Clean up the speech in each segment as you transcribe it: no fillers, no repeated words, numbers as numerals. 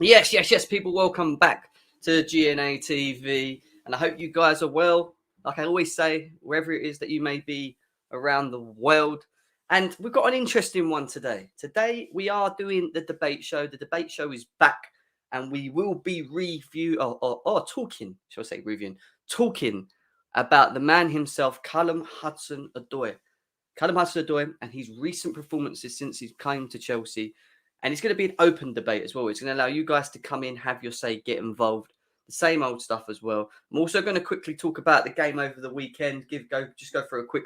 Yes, people, welcome back to GNA TV, and I hope you guys are well. Like I always say, wherever it is that you may be around the world. And we've got an interesting one today. Today, we are doing the debate show. The debate show is back, and we will be talking about the man himself, Callum Hudson-Odoi. Callum Hudson-Odoi and his recent performances since he came to Chelsea. And it's going to be an open debate as well. It's going to allow you guys to come in, have your say, get involved. The same old stuff as well. I'm also going to quickly talk about the game over the weekend. Just go for a quick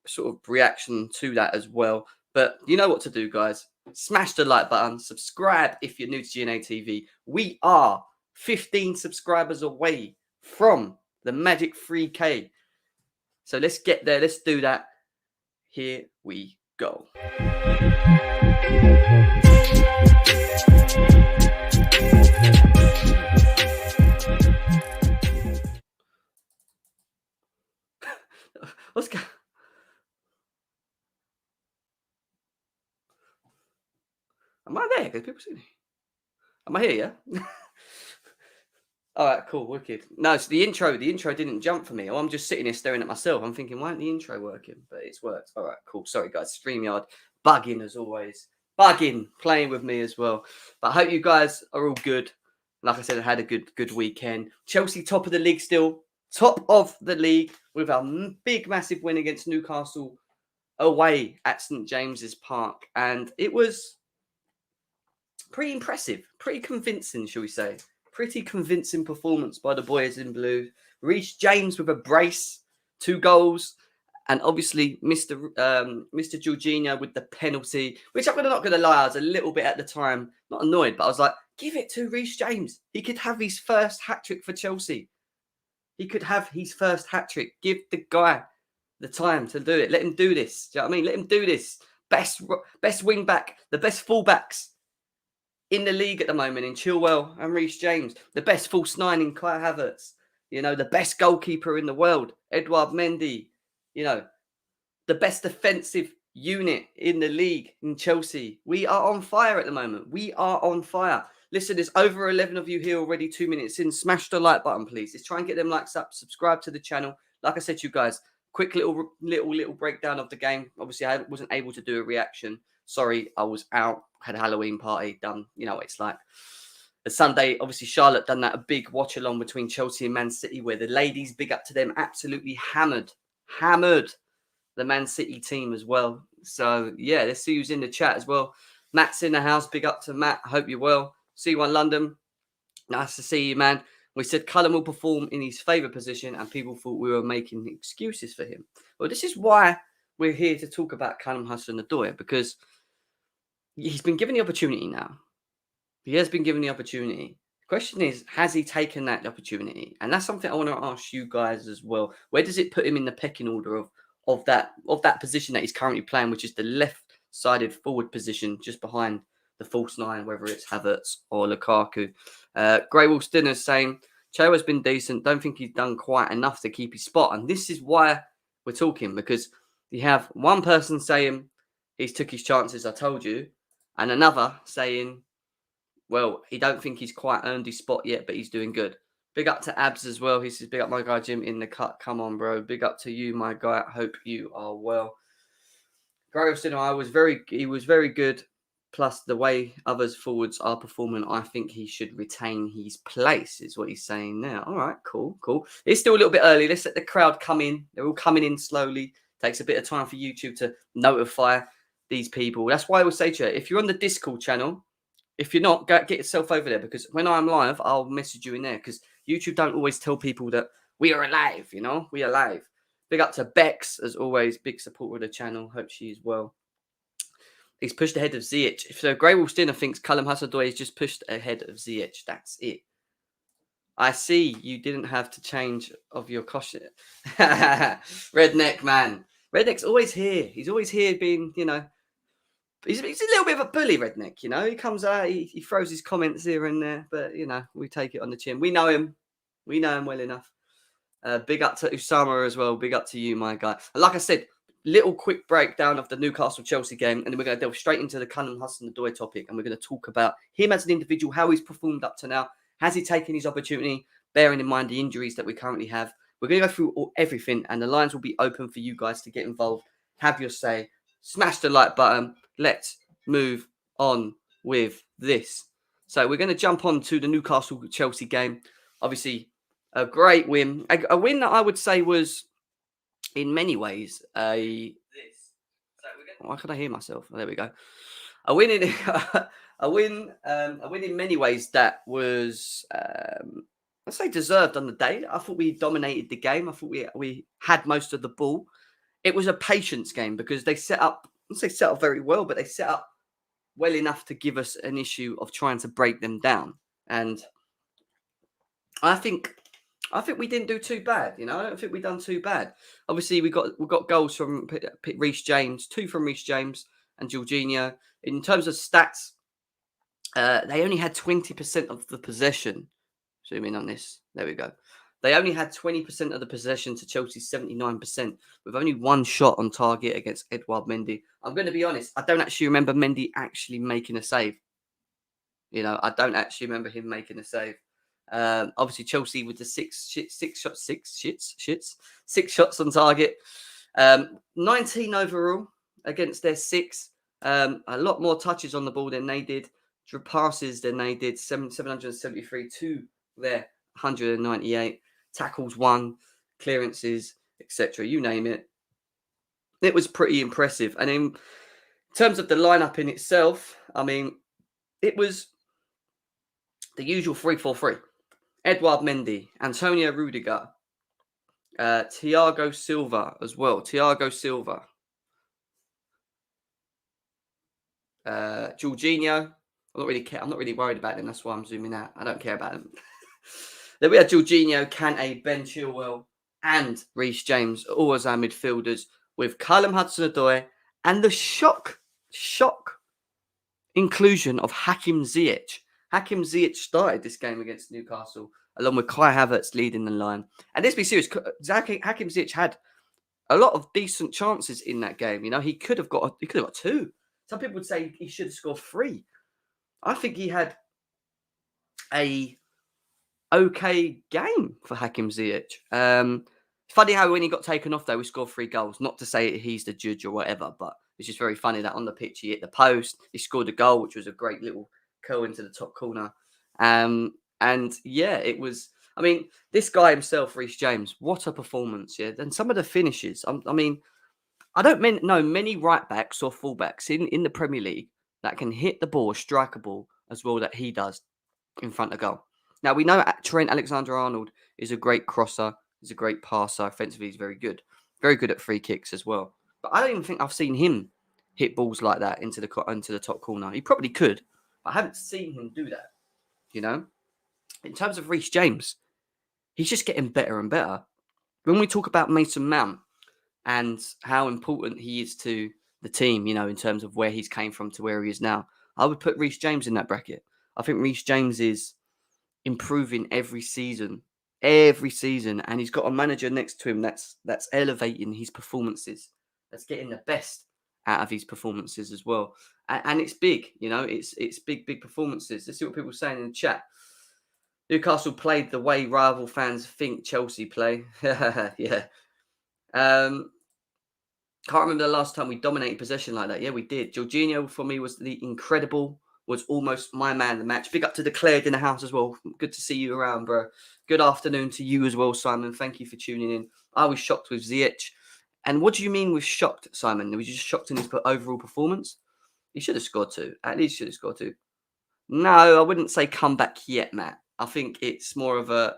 sort of reaction to that as well. But you know what to do, guys. Smash the like button. Subscribe if you're new to GNA TV. We are 15 subscribers away from the magic 3K. So let's get there. Let's do that. Here we go. What's going? Am I there? Because people see me. Am I here? Yeah. All right, cool, wicked. No, it's the intro. The intro didn't jump for me. I'm just sitting here staring at myself. I'm thinking, why isn't the intro working? But it's worked. All right, cool. Sorry, guys. StreamYard bugging as always. Bugging, playing with me as well. But I hope you guys are all good. Like I said, I had a good weekend. Chelsea top of the league still. Top of the league with a big, massive win against Newcastle away at St. James's Park. And it was pretty impressive, pretty convincing, shall we say. Pretty convincing performance by the boys in blue. Reece James with a brace, 2 goals. And obviously, Mr. Jorginho with the penalty, which I'm not going to lie, I was a little bit at the time, not annoyed, but I was like, give it to Reece James. He could have his first hat-trick for Chelsea. He could have his first hat-trick. Give the guy the time to do it. Let him do this. Do you know what I mean? Let him do this. Best wing-back, the best full-backs in the league at the moment in Chilwell and Reece James. The best false 9 in Kai Havertz. You know, the best goalkeeper in the world, Edouard Mendy. You know, the best defensive unit in the league in Chelsea. We are on fire at the moment. We are on fire. Listen, there's over 11 of you here already, 2 minutes in. Smash the like button, please. Let's try and get them likes up. Subscribe to the channel. Like I said to you guys, quick little breakdown of the game. Obviously, I wasn't able to do a reaction. Sorry, I was out. Had a Halloween party done. You know what it's like. The Sunday, obviously, Charlotte done that a big watch along between Chelsea and Man City, where the ladies, big up to them, absolutely hammered the Man City team as well. So yeah, let's see who's in the chat as well. Matt's in the house. Big up to Matt. I hope you're well. See you in London. Nice to see you, man. We said Callum will perform in his favourite position, and people thought we were making excuses for him. Well, this is why we're here to talk about Callum Hudson-Odoi, because he's been given the opportunity now. He has been given the opportunity. The question is, has he taken that opportunity? And that's something I want to ask you guys as well. Where does it put him in the pecking order of that position that he's currently playing, which is the left-sided forward position, just behind the false 9, whether it's Havertz or Lukaku? Grey Wolf Dinner's saying, Cho's been decent. Don't think he's done quite enough to keep his spot. And this is why we're talking, because you have one person saying he's took his chances, I told you, and another saying, well, he don't think he's quite earned his spot yet, but he's doing good. Big up to Abs as well. He says, big up my guy Jim in the cut. Come on, bro. Big up to you, my guy. I hope you are well. Groves, he was very good. Plus, the way others forwards are performing, I think he should retain his place, is what he's saying now. All right, cool. It's still a little bit early. Let's let the crowd come in. They're all coming in slowly. Takes a bit of time for YouTube to notify these people. That's why I will say to you, if you're on the Discord channel, if you're not, get yourself over there, because when I'm live, I'll message you in there, because YouTube don't always tell people that we are alive, you know? We are live. Big up to Bex, as always. Big supporter of the channel. Hope she is well. He's pushed ahead of Ziyech. So Grey Wolf Dinner thinks Callum Hudson-Odoi is just pushed ahead of Ziyech. That's it. I see you didn't have to change of your costume. Redneck, man. Redneck's always here. He's always here being, you know, he's a little bit of a bully, Redneck, you know. He comes out, he throws his comments here and there, but, you know, we take it on the chin. We know him. We know him well enough. Big up to Usama as well. Big up to you, my guy. And like I said, little quick breakdown of the Newcastle-Chelsea game, and then we're going to delve straight into the Callum Hudson-Odoi topic, and we're going to talk about him as an individual, how he's performed up to now. Has he taken his opportunity, bearing in mind the injuries that we currently have? We're going to go through everything, and the lines will be open for you guys to get involved, have your say, smash the like button. Let's move on with this. So we're going to jump on to the Newcastle-Chelsea game. Obviously, a great win. A win that I would say was, in many ways, why can I hear myself? Oh, there we go. A win in a win in many ways that was, let's say, deserved on the day. I thought we dominated the game. I thought we had most of the ball. It was a patience game because they set up. Let's say set up very well, but they set up well enough to give us an issue of trying to break them down. And I think we didn't do too bad. I don't think we done too bad. Obviously, we got goals from Reece James, 2 from Reece James and Jorginho. In terms of stats, they only had 20% of the possession. Zoom in on this. There we go. They only had 20% of the possession to Chelsea's 79%, with only 1 shot on target against Edouard Mendy. I'm going to be honest, I don't actually remember Mendy actually making a save. I don't actually remember him making a save. Obviously, Chelsea with the 6 shots on target. 19 overall against their 6. A lot more touches on the ball than they did. Passes than they did. 773 to their 198. Tackles 1, clearances, etc. You name it. It was pretty impressive. And in terms of the lineup in itself, I mean, it was the usual 3-4-3. Edouard Mendy, Antonio Rudiger, Thiago Silva as well. Jorginho. I'm not really worried about them. That's why I'm zooming out. I don't care about them. Then we had Jorginho, Kante, Ben Chilwell, and Reece James, all as our midfielders, with Callum Hudson-Odoi and the shock inclusion of Hakim Ziyech. Hakim Ziyech started this game against Newcastle, along with Kai Havertz leading the line. And let's be serious, Hakim Ziyech had a lot of decent chances in that game. He could have got 2. Some people would say he should have scored 3. I think he had a okay game for Hakim Ziyech. Funny how when he got taken off, though, we scored 3 goals. Not to say he's the judge or whatever, but it's just very funny that on the pitch he hit the post. He scored a goal, which was a great little curl into the top corner. And yeah, it was. I mean, this guy himself, Reece James, what a performance! Yeah, and some of the finishes. I mean, I don't know many right backs or fullbacks in the Premier League that can hit the ball, strike a ball as well that he does in front of goal. Now, we know Trent Alexander-Arnold is a great crosser. He's a great passer. Offensively, he's very good. Very good at free kicks as well. But I don't even think I've seen him hit balls like that into the top corner. He probably could, but I haven't seen him do that, In terms of Reece James, he's just getting better and better. When we talk about Mason Mount and how important he is to the team, in terms of where he's came from to where he is now, I would put Reece James in that bracket. I think Reece James is improving every season, and he's got a manager next to him that's elevating his performances, that's getting the best out of his performances as well, and it's big, it's big performances. Let's see what people are saying in the chat. Newcastle played the way rival fans think Chelsea play. Yeah. Can't remember the last time we dominated possession like that. Yeah, we did. Jorginho for me was almost my man of the match. Big up to Declared in the house as well. Good to see you around, bro. Good afternoon to you as well, Simon. Thank you for tuning in. I was shocked with Ziyech. And what do you mean with shocked, Simon? Was you just shocked in his overall performance? He should have scored 2. At least should have scored 2. No, I wouldn't say comeback yet, Matt. I think it's more of a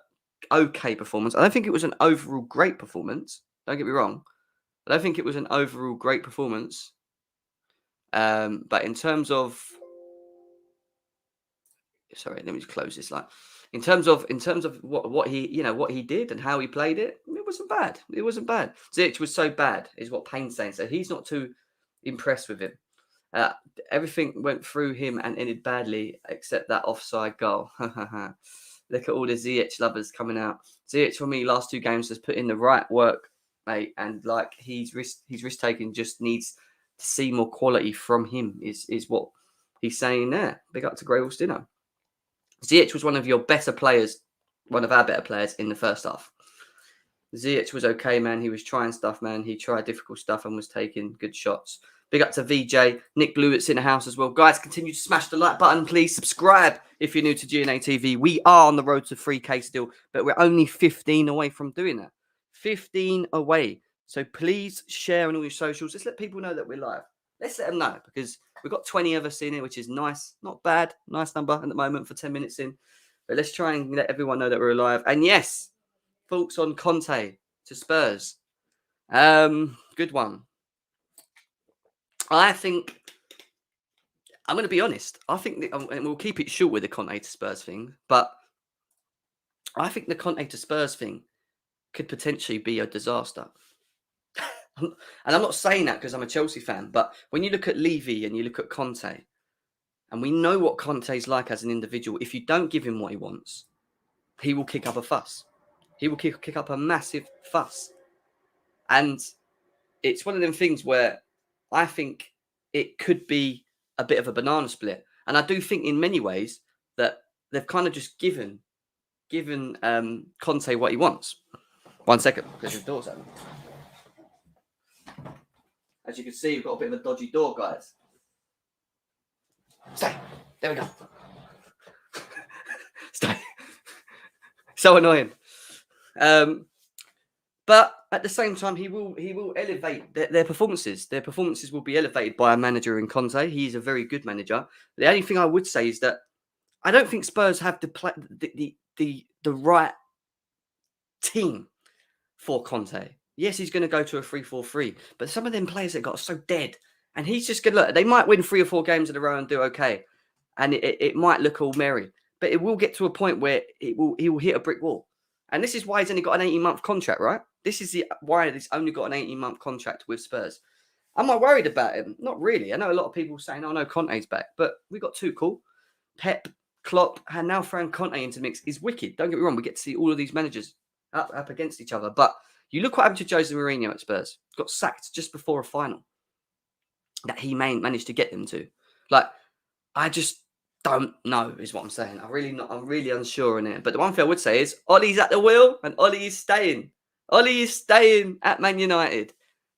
okay performance. I don't think it was an overall great performance. Don't get me wrong. I don't think it was an overall great performance. But in terms of... Sorry, let me just close this line. In terms of what he did and how he played it, it wasn't bad. It wasn't bad. Ziyech was so bad, is what Payne's saying. So he's not too impressed with him. Everything went through him and ended badly, except that offside goal. Look at all the Ziyech lovers coming out. Ziyech, for me, last 2 games has put in the right work mate. And like his risk taking just needs to see more quality from him. Is what he's saying there. Big up to Grey Wolves Dinner. Ziyech was one of your better players, one of our better players in the first half. Ziyech was okay, man. He was trying stuff, man. He tried difficult stuff and was taking good shots. Big up to VJ. Nick Blewett's in the house as well. Guys, continue to smash the like button, please. Subscribe if you're new to GNA TV. We are on the road to 3K still, but we're only 15 away from doing that. 15 away. So please share on all your socials. Let's let people know that we're live. Let's let them know because we've got 20 of us in here, which is nice. Not bad. Nice number at the moment for 10 minutes in. But let's try and let everyone know that we're alive. And yes, thoughts on Conte to Spurs. Good one. I think, I'm going to be honest, I think, and we'll keep it short with the Conte to Spurs thing, but I think the Conte to Spurs thing could potentially be a disaster. And I'm not saying that because I'm a Chelsea fan, but when you look at Levy and you look at Conte, and we know what Conte's like as an individual, if you don't give him what he wants, he will kick up a fuss. He will kick up a massive fuss. And it's one of them things where I think it could be a bit of a banana split. And I do think in many ways that they've kind of just given Conte what he wants. 1 second, because your door's open. As you can see, we've got a bit of a dodgy door, guys. Stay. There we go. Stay. So annoying. But at the same time, he will elevate their performances. Their performances will be elevated by a manager in Conte. He is a very good manager. The only thing I would say is that I don't think Spurs have the right team for Conte. Yes, he's going to go to a 3-4-3, but some of them players that got are so dead, and he's just going to look. They might win 3 or 4 games in a row and do okay, and it might look all merry, but it will get to a point where he will hit a brick wall. And this is why he's only got an 18-month contract, right? This is why he's only got an 18-month contract with Spurs. Am I worried about him? Not really. I know a lot of people saying, oh, no, Conte's back. But we got Tuchel, Pep, Klopp, and now throwing Conte into the mix is wicked. Don't get me wrong. We get to see all of these managers up against each other. But you look what happened to Jose Mourinho at Spurs. Got sacked just before a final that he managed to get them to. Like, I just don't know is what I'm saying. I'm really unsure on it. But the one thing I would say is Ollie's at the wheel and Ollie is staying. Ollie is staying at Man United.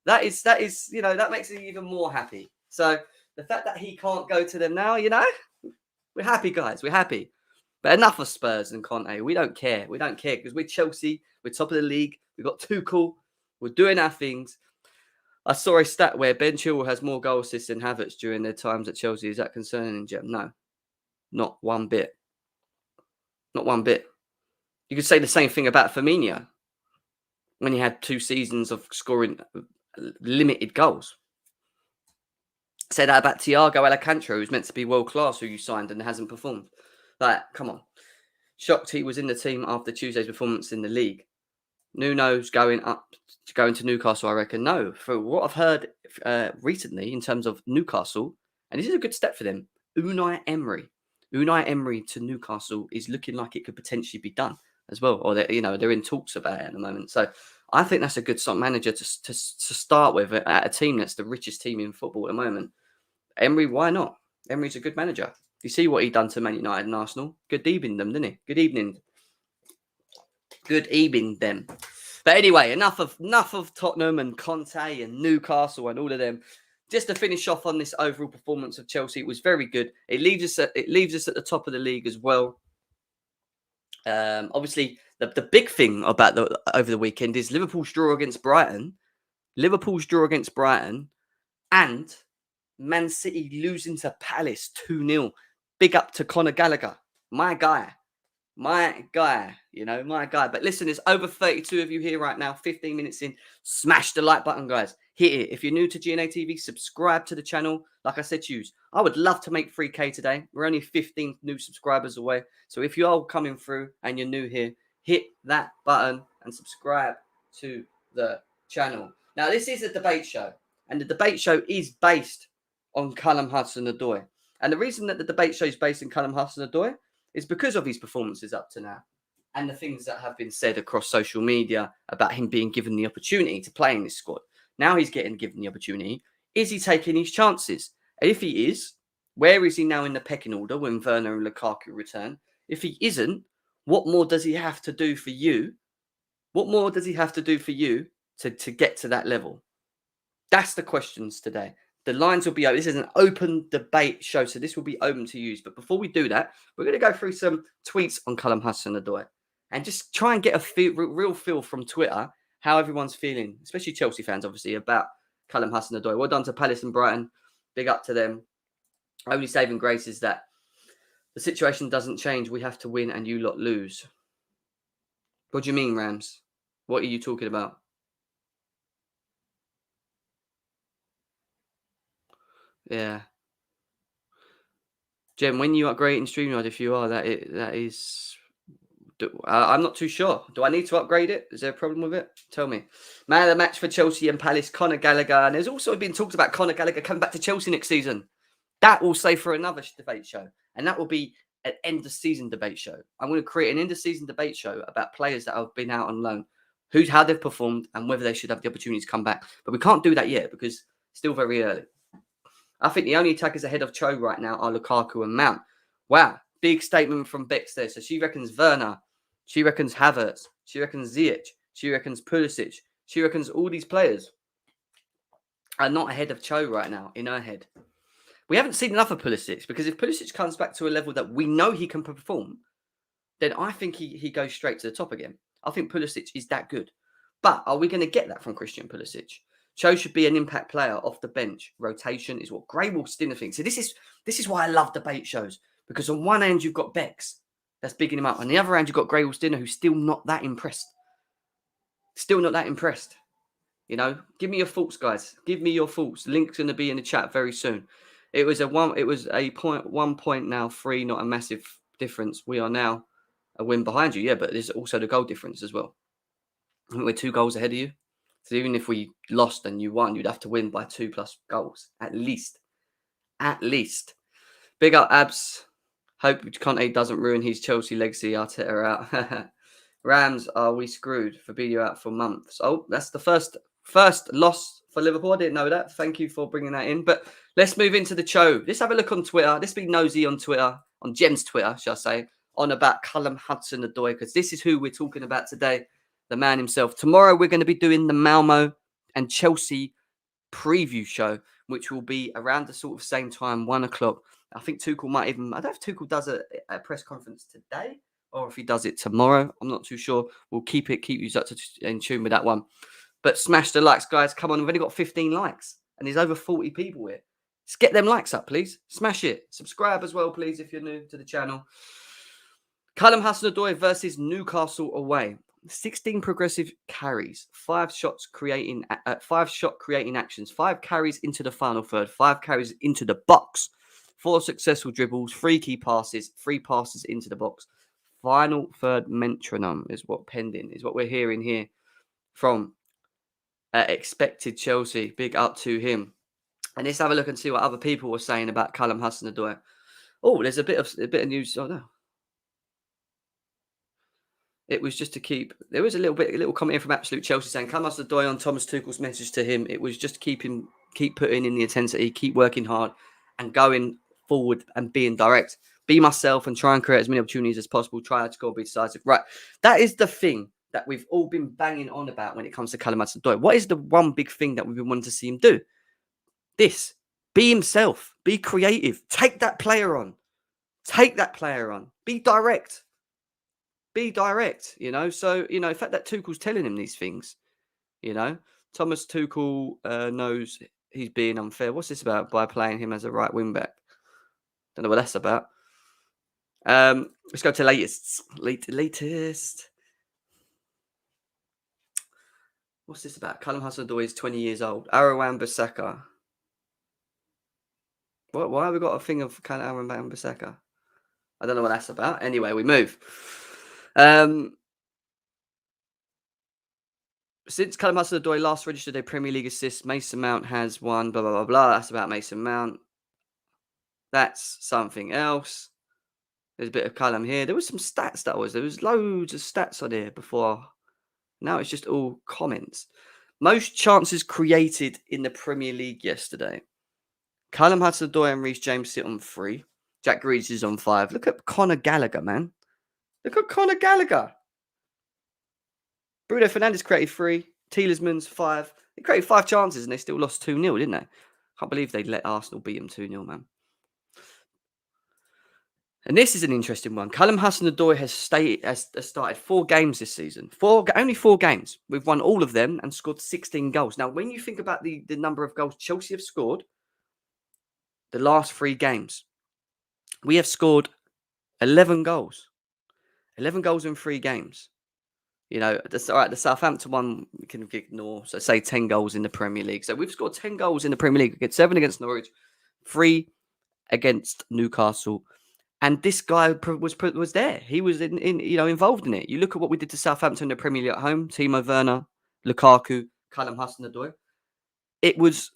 That is, that makes me even more happy. So the fact that he can't go to them now, we're happy, guys. We're happy. But enough of Spurs and Conte. We don't care. We don't care because we're Chelsea. We're top of the league. We've got Tuchel. We're doing our things. I saw a stat where Ben Chilwell has more goal assists than Havertz during their times at Chelsea. Is that concerning, Jem? No. Not one bit. Not one bit. You could say the same thing about Firmino when he had 2 seasons of scoring limited goals. Say that about Thiago Alcantara, who's meant to be world class, who you signed and hasn't performed. Like, come on. Shocked he was in the team after Tuesday's performance in the league. Nuno's going to Newcastle, I reckon. No, for what I've heard recently in terms of Newcastle, and this is a good step for them, Unai Emery to Newcastle is looking like it could potentially be done as well, or they're in talks about it at the moment. So I think that's a good manager to start with at a team that's the richest team in football at the moment. Emery, why not? Emery's a good manager. You see what he done to Man United and Arsenal? Good evening them, didn't he? Good evening them. But anyway, enough of Tottenham and Conte and Newcastle and all of them. Just to finish off on this overall performance of Chelsea, it was very good. It leaves us at the top of the league as well. Obviously, the big thing about over the weekend is Liverpool's draw against Brighton. And Man City losing to Palace 2-0. Big up to Conor Gallagher, my guy. My guy. But listen, there's over 32 of you here right now, 15 minutes in. Smash the like button, guys. Hit it. If you're new to GNA TV, subscribe to the channel. Like I said to you, I would love to make 3K today. We're only 15 new subscribers away. So if you're coming through and you're new here, hit that button and subscribe to the channel. Now, this is a debate show. And the debate show is based on Callum Hudson-Odoi. And the reason that the debate show is based on Callum Hudson-Odoi is because of his performances up to now. and the things that have been said across social media about him being given the opportunity to play in this squad. Now he's getting given the opportunity. Is he taking his chances? And if he is, where is he now in the pecking order when Werner and Lukaku return? If he isn't, what more does he have to do for you? What more does he have to do for you to get to that level? That's the questions today. The lines will be open. This is an open debate show, so this will be open to use. But before we do that, we're going to go through some tweets on Callum Hudson-Odoi and just try and get a real feel from Twitter how everyone's feeling, especially Chelsea fans, obviously, about Callum Hudson-Odoi. Well done to Palace and Brighton. Big up to them. Only saving grace is that the situation doesn't change. We have to win and you lot lose. What do you mean, Rams? What are you talking about? Yeah. Jem, when you upgrade in StreamYard, if you are, that is... I'm not too sure. Do I need to upgrade it? Is there a problem with it? Tell me. Man of the match for Chelsea and Palace, Conor Gallagher. And there's also been talks about Conor Gallagher coming back to Chelsea next season. That will say for another debate show. And that will be an end of season debate show. I'm going to create an end of season debate show about players that have been out on loan, how they've performed and whether they should have the opportunity to come back. But we can't do that yet because it's still very early. I think the only attackers ahead of Cho right now are Lukaku and Mount. Wow. Big statement from Bex there. So she reckons Werner. She reckons Havertz. She reckons Ziyech. She reckons Pulisic. She reckons all these players are not ahead of Cho right now in her head. We haven't seen enough of Pulisic because if Pulisic comes back to a level that we know he can perform, then I think he goes straight to the top again. I think Pulisic is that good. But are we going to get that from Christian Pulisic? Cho should be an impact player off the bench. Rotation is what Graywolf Stinner thinks. So this is why I love debate shows. Because on one end, you've got Bex. That's bigging him up. On the other hand, you've got Graywolf Stinner, who's still not that impressed. Still not that impressed. You know, give me your thoughts, guys. Give me your thoughts. Link's going to be in the chat very soon. It was a 1 point now, 3, not a massive difference. We are now a win behind you. Yeah, but there's also the goal difference as well. I think we're 2 goals ahead of you. So even if we lost and you won, you'd have to win by 2+ goals. At least. At least. Big up, Abs. Hope Conte doesn't ruin his Chelsea legacy. Arteta out. Rams, are we screwed? Fabinho out for months. Oh, that's the first loss for Liverpool. I didn't know that. Thank you for bringing that in. But let's move into the Cho. Let's have a look on Twitter. Let's be nosy on Twitter, on Jem's Twitter, shall I say, on about Callum Hudson-Odoi, because this is who we're talking about today, the man himself. Tomorrow, we're going to be doing the Malmo and Chelsea preview show, which will be around the sort of same time, 1 o'clock. I think Tuchel might even... I don't know if Tuchel does a press conference today or if he does it tomorrow. I'm not too sure. We'll keep you in tune with that one. But smash the likes, guys. Come on, we've only got 15 likes. And there's over 40 people here. Let's get them likes up, please. Smash it. Subscribe as well, please, if you're new to the channel. Callum Hudson-Odoi versus Newcastle away. 16 progressive carries, 5 shot creating actions, 5 carries into the final third, 5 carries into the box, 4 successful dribbles, 3 key passes, 3 passes into the box. Final third metronome is what we're hearing here from expected Chelsea. Big up to him. And let's have a look and see what other people were saying about Callum Hudson-Odoi. Oh, there's a bit of news. Oh no. It was just to keep. There was a little comment here from Absolute Chelsea saying, "Callum Hudson-Odoi on Thomas Tuchel's message to him. It was just keep putting in the intensity, keep working hard, and going forward and being direct. Be myself and try and create as many opportunities as possible. Try to score, be decisive." Right, that is the thing that we've all been banging on about when it comes to Callum Hudson-Odoi. What is the one big thing that we've been wanting to see him do? This: be himself, be creative, take that player on, be direct. Be direct, you know. So, you know, the fact that Tuchel's telling him these things, you know, Thomas Tuchel knows he's being unfair. What's this about by playing him as a right wing back? Don't know what that's about. Let's go to latest. What's this about? Callum Hudson-Odoi is 20 years old. Aaron Bissaka. Why have we got a thing of Aaron Bissaka? I don't know what that's about. Anyway, we move. Since Callum Hudson-Odoi last registered a Premier League assist, Mason Mount has won, blah, blah, blah, blah. That's about Mason Mount. That's something else. There's a bit of Callum here. There was some stats there was loads of stats on here before. Now it's just all comments. Most chances created in the Premier League yesterday. Callum Hudson-Odoi and Reece James sit on 3. Jack Grealish is on 5. Look at Conor Gallagher, man. Look at Conor Gallagher. Bruno Fernandes created 3. Tielemans 5. They created 5 chances and they still lost 2-0, didn't they? Can't believe they let Arsenal beat them 2-0, man. And this is an interesting one. Callum Hudson-Odoi has started 4 games this season. Only 4 games. We've won all of them and scored 16 goals. Now, when you think about the number of goals Chelsea have scored, the last 3 games, we have scored 11 goals. 11 goals in 3 games. You know, the Southampton one we can ignore. So say 10 goals in the Premier League. So we've scored 10 goals in the Premier League. We get 7 against Norwich, 3 against Newcastle. And this guy was there. He was involved in it. You look at what we did to Southampton in the Premier League at home. Timo Werner, Lukaku, Callum Hudson-Odoi. It was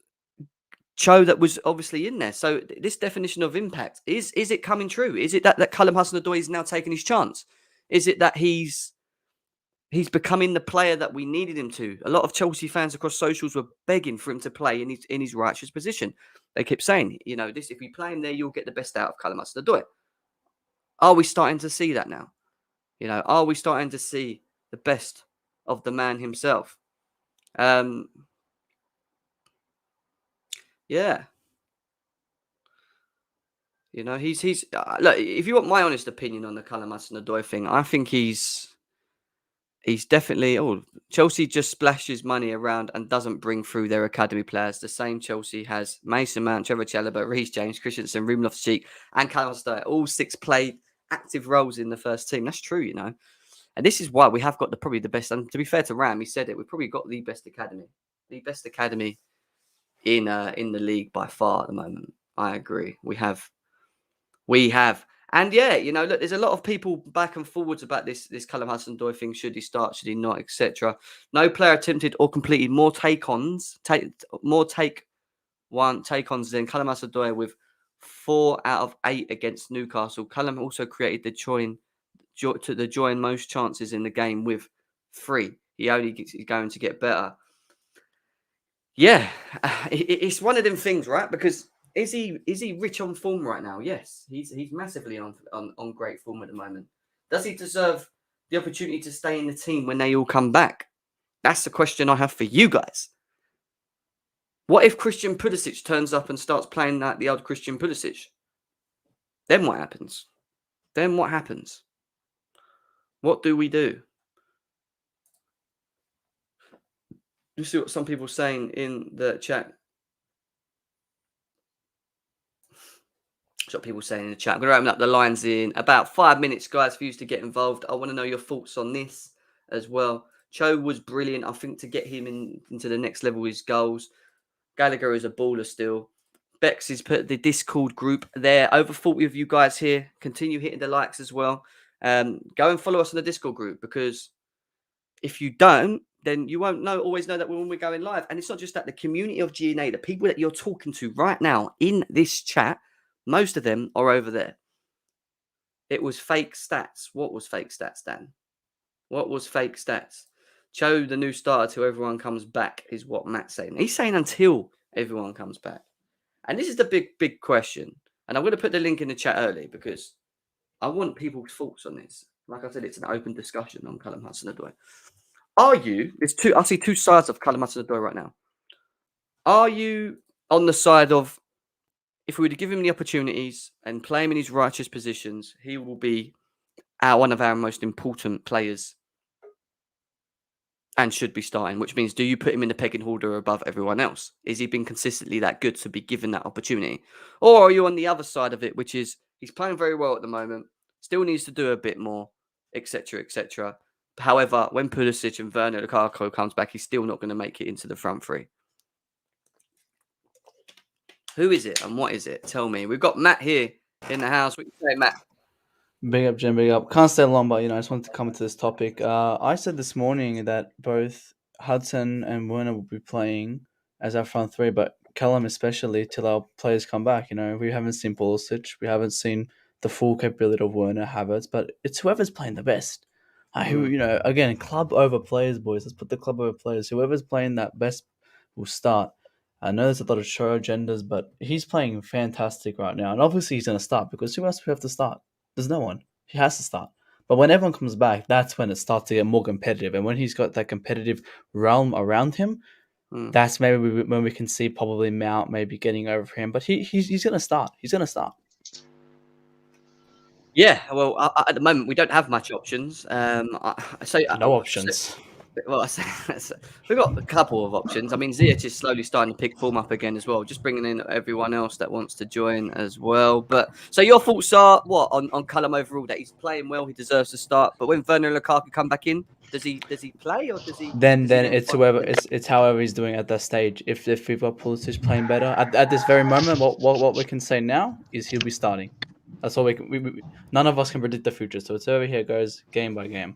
Cho that was obviously in there. So this definition of impact, is it coming true? Is it that Callum Hudson-Odoi is now taking his chance? Is it that he's becoming the player that we needed him to? A lot of Chelsea fans across socials were begging for him to play in his righteous position. They kept saying, if we play him there, you'll get the best out of Callum Hudson-Odoi. Are we starting to see that now? Are we starting to see the best of the man himself? Yeah. He's look, if you want my honest opinion on the Callum Hudson-Odoi thing, I think he's definitely, Chelsea just splashes money around and doesn't bring through their academy players. The same Chelsea has Mason Mount, Trevor Chalobah, Reece James, Christensen, Ruben Loftus-Cheek, and Callum Hudson-Odoi. All 6 played active roles in the first team. That's true, And this is why we have got probably the best. And to be fair to Ram, he said it. We've probably got the best academy in the league by far at the moment. I agree. We have. And yeah, look, there's a lot of people back and forwards about this Callum Hudson-Odoi thing. Should he start? Should he not? Etc. No player attempted or completed more take-ons than Callum Hudson-Odoi with 4 out of 8 against Newcastle. Callum also created the join most chances in the game with 3. He only is going to get better. Yeah, it's one of them things, right? Because is he rich on form right now? Yes, he's massively on great form at the moment. Does he deserve the opportunity to stay in the team when they all come back? That's the question I have for you guys. What if Christian Pulisic turns up and starts playing like the old Christian Pulisic? Then what happens? What do we do? You see what some people are saying in the chat. I'm going to open up the lines in about 5 minutes, guys, for you to get involved. I want to know your thoughts on this as well. Cho was brilliant. I think to get him into the next level is goals. Gallagher is a baller still. Bex has put the Discord group there. Over 40 of you guys here. Continue hitting the likes as well. Go and follow us on the Discord group, because if you don't, then you won't always know that when we're going live. And it's not just that. The community of GNA, the people that you're talking to right now in this chat, most of them are over there. It was fake stats. What was fake stats, Dan? What was fake stats? Cho, the new starter till everyone comes back, is what Matt's saying. He's saying until everyone comes back. And this is the big question. And I'm going to put the link in the chat early, because I want people's thoughts on this. Like I said, it's an open discussion on Callum Hudson-Odoi. I see 2 sides of Callum Hudson-Odoi right now. Are you on the side of, if we were to give him the opportunities and play him in his righteous positions, he will be one of our most important players and should be starting, which means, do you put him in the pecking order above everyone else? Is he been consistently that good to be given that opportunity? Or are you on the other side of it, which is he's playing very well at the moment, still needs to do a bit more, etc., etc. However, when Pulisic and Werner Lukaku comes back, he's still not going to make it into the front 3. Who is it and what is it? Tell me. We've got Matt here in the house. What do you say, Matt? Big up, Jim. Big up. Can't stay long, but I just wanted to comment to this topic. I said this morning that both Hudson and Werner will be playing as our front 3, but Callum especially till our players come back. We haven't seen Pulisic, we haven't seen the full capability of Werner, Havertz, but it's whoever's playing the best. Who again, club over players, boys. Let's put the club over players. Whoever's playing that best will start. I know there's a lot of show agendas, but he's playing fantastic right now, and obviously he's going to start because who else do we have to start? There's no one. He has to start. But when everyone comes back, that's when it starts to get more competitive, and when he's got that competitive realm around him, that's maybe when we can see probably Mount maybe getting over him. But he's going to start. He's going to start. Yeah, well, at the moment we don't have much options. No options. Well, I say we've got a couple of options. I mean, Ziyech is slowly starting to pick form up again as well, just bringing in everyone else that wants to join as well. But so your thoughts are what on Callum overall? That he's playing well, he deserves to start. But when Werner and Lukaku come back in, does he play or does he? Then it's whoever it's however he's doing at that stage. If we've got Pulisic playing better at this very moment, what we can say now is he'll be starting. That's all we can. None of us can predict the future, so it's over here goes game by game.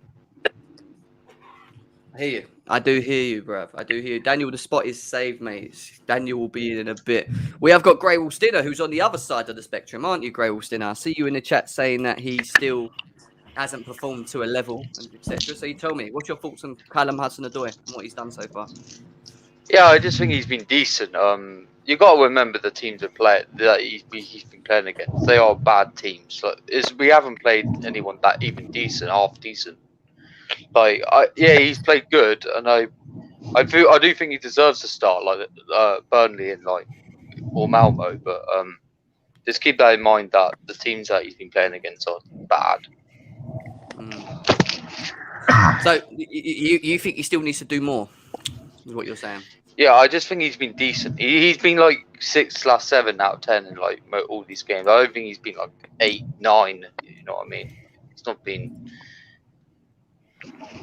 I hear you. I do hear you, bruv. I do hear you. Daniel, the spot is saved, mate. Daniel will be in a bit. We have got Grey Wolf-Stinner, who's on the other side of the spectrum, aren't you, Grey Wolf-Stinner? I see you in the chat saying that he still hasn't performed to a level, etc. So you tell me, what's your thoughts on Callum Hudson-Odoi and what he's done so far? Yeah, I just think he's been decent. You got to remember the teams that he's been playing against. They are bad teams. We haven't played anyone that even decent, half decent. He's played good, and I do think he deserves to start Burnley and or Malmo. But just keep that in mind that the teams that he's been playing against are bad. So you think he still needs to do more? Is what you're saying? Yeah, I just think he's been decent. He's been 6/7 out of 10 in all these games. I don't think he's been 8, 9. You know what I mean? It's not been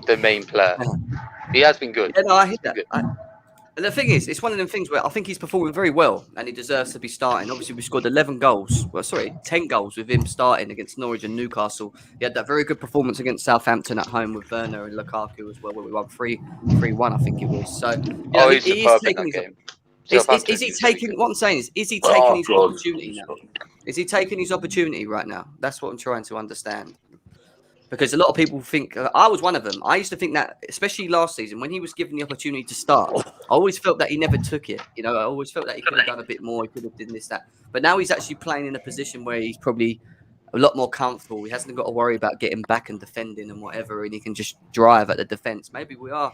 the main player. He has been good. Yeah, no, I hear that. And the thing is, it's one of them things where I think he's performing very well and he deserves to be starting. Obviously, we scored 11 goals. 10 goals with him starting against Norwich and Newcastle. He had that very good performance against Southampton at home with Werner and Lukaku as well, where we won 3-1, I think it was. So, he is taking his game. Is he taking, what I'm saying is he taking his opportunity now? Is he taking his opportunity right now? That's what I'm trying to understand. Because a lot of people think, I was one of them. I used to think that, especially last season, when he was given the opportunity to start, I always felt that he never took it. I always felt that he could have done a bit more. He could have done this, that. But now he's actually playing in a position where he's probably a lot more comfortable. He hasn't got to worry about getting back and defending and whatever, and he can just drive at the defence. Maybe we are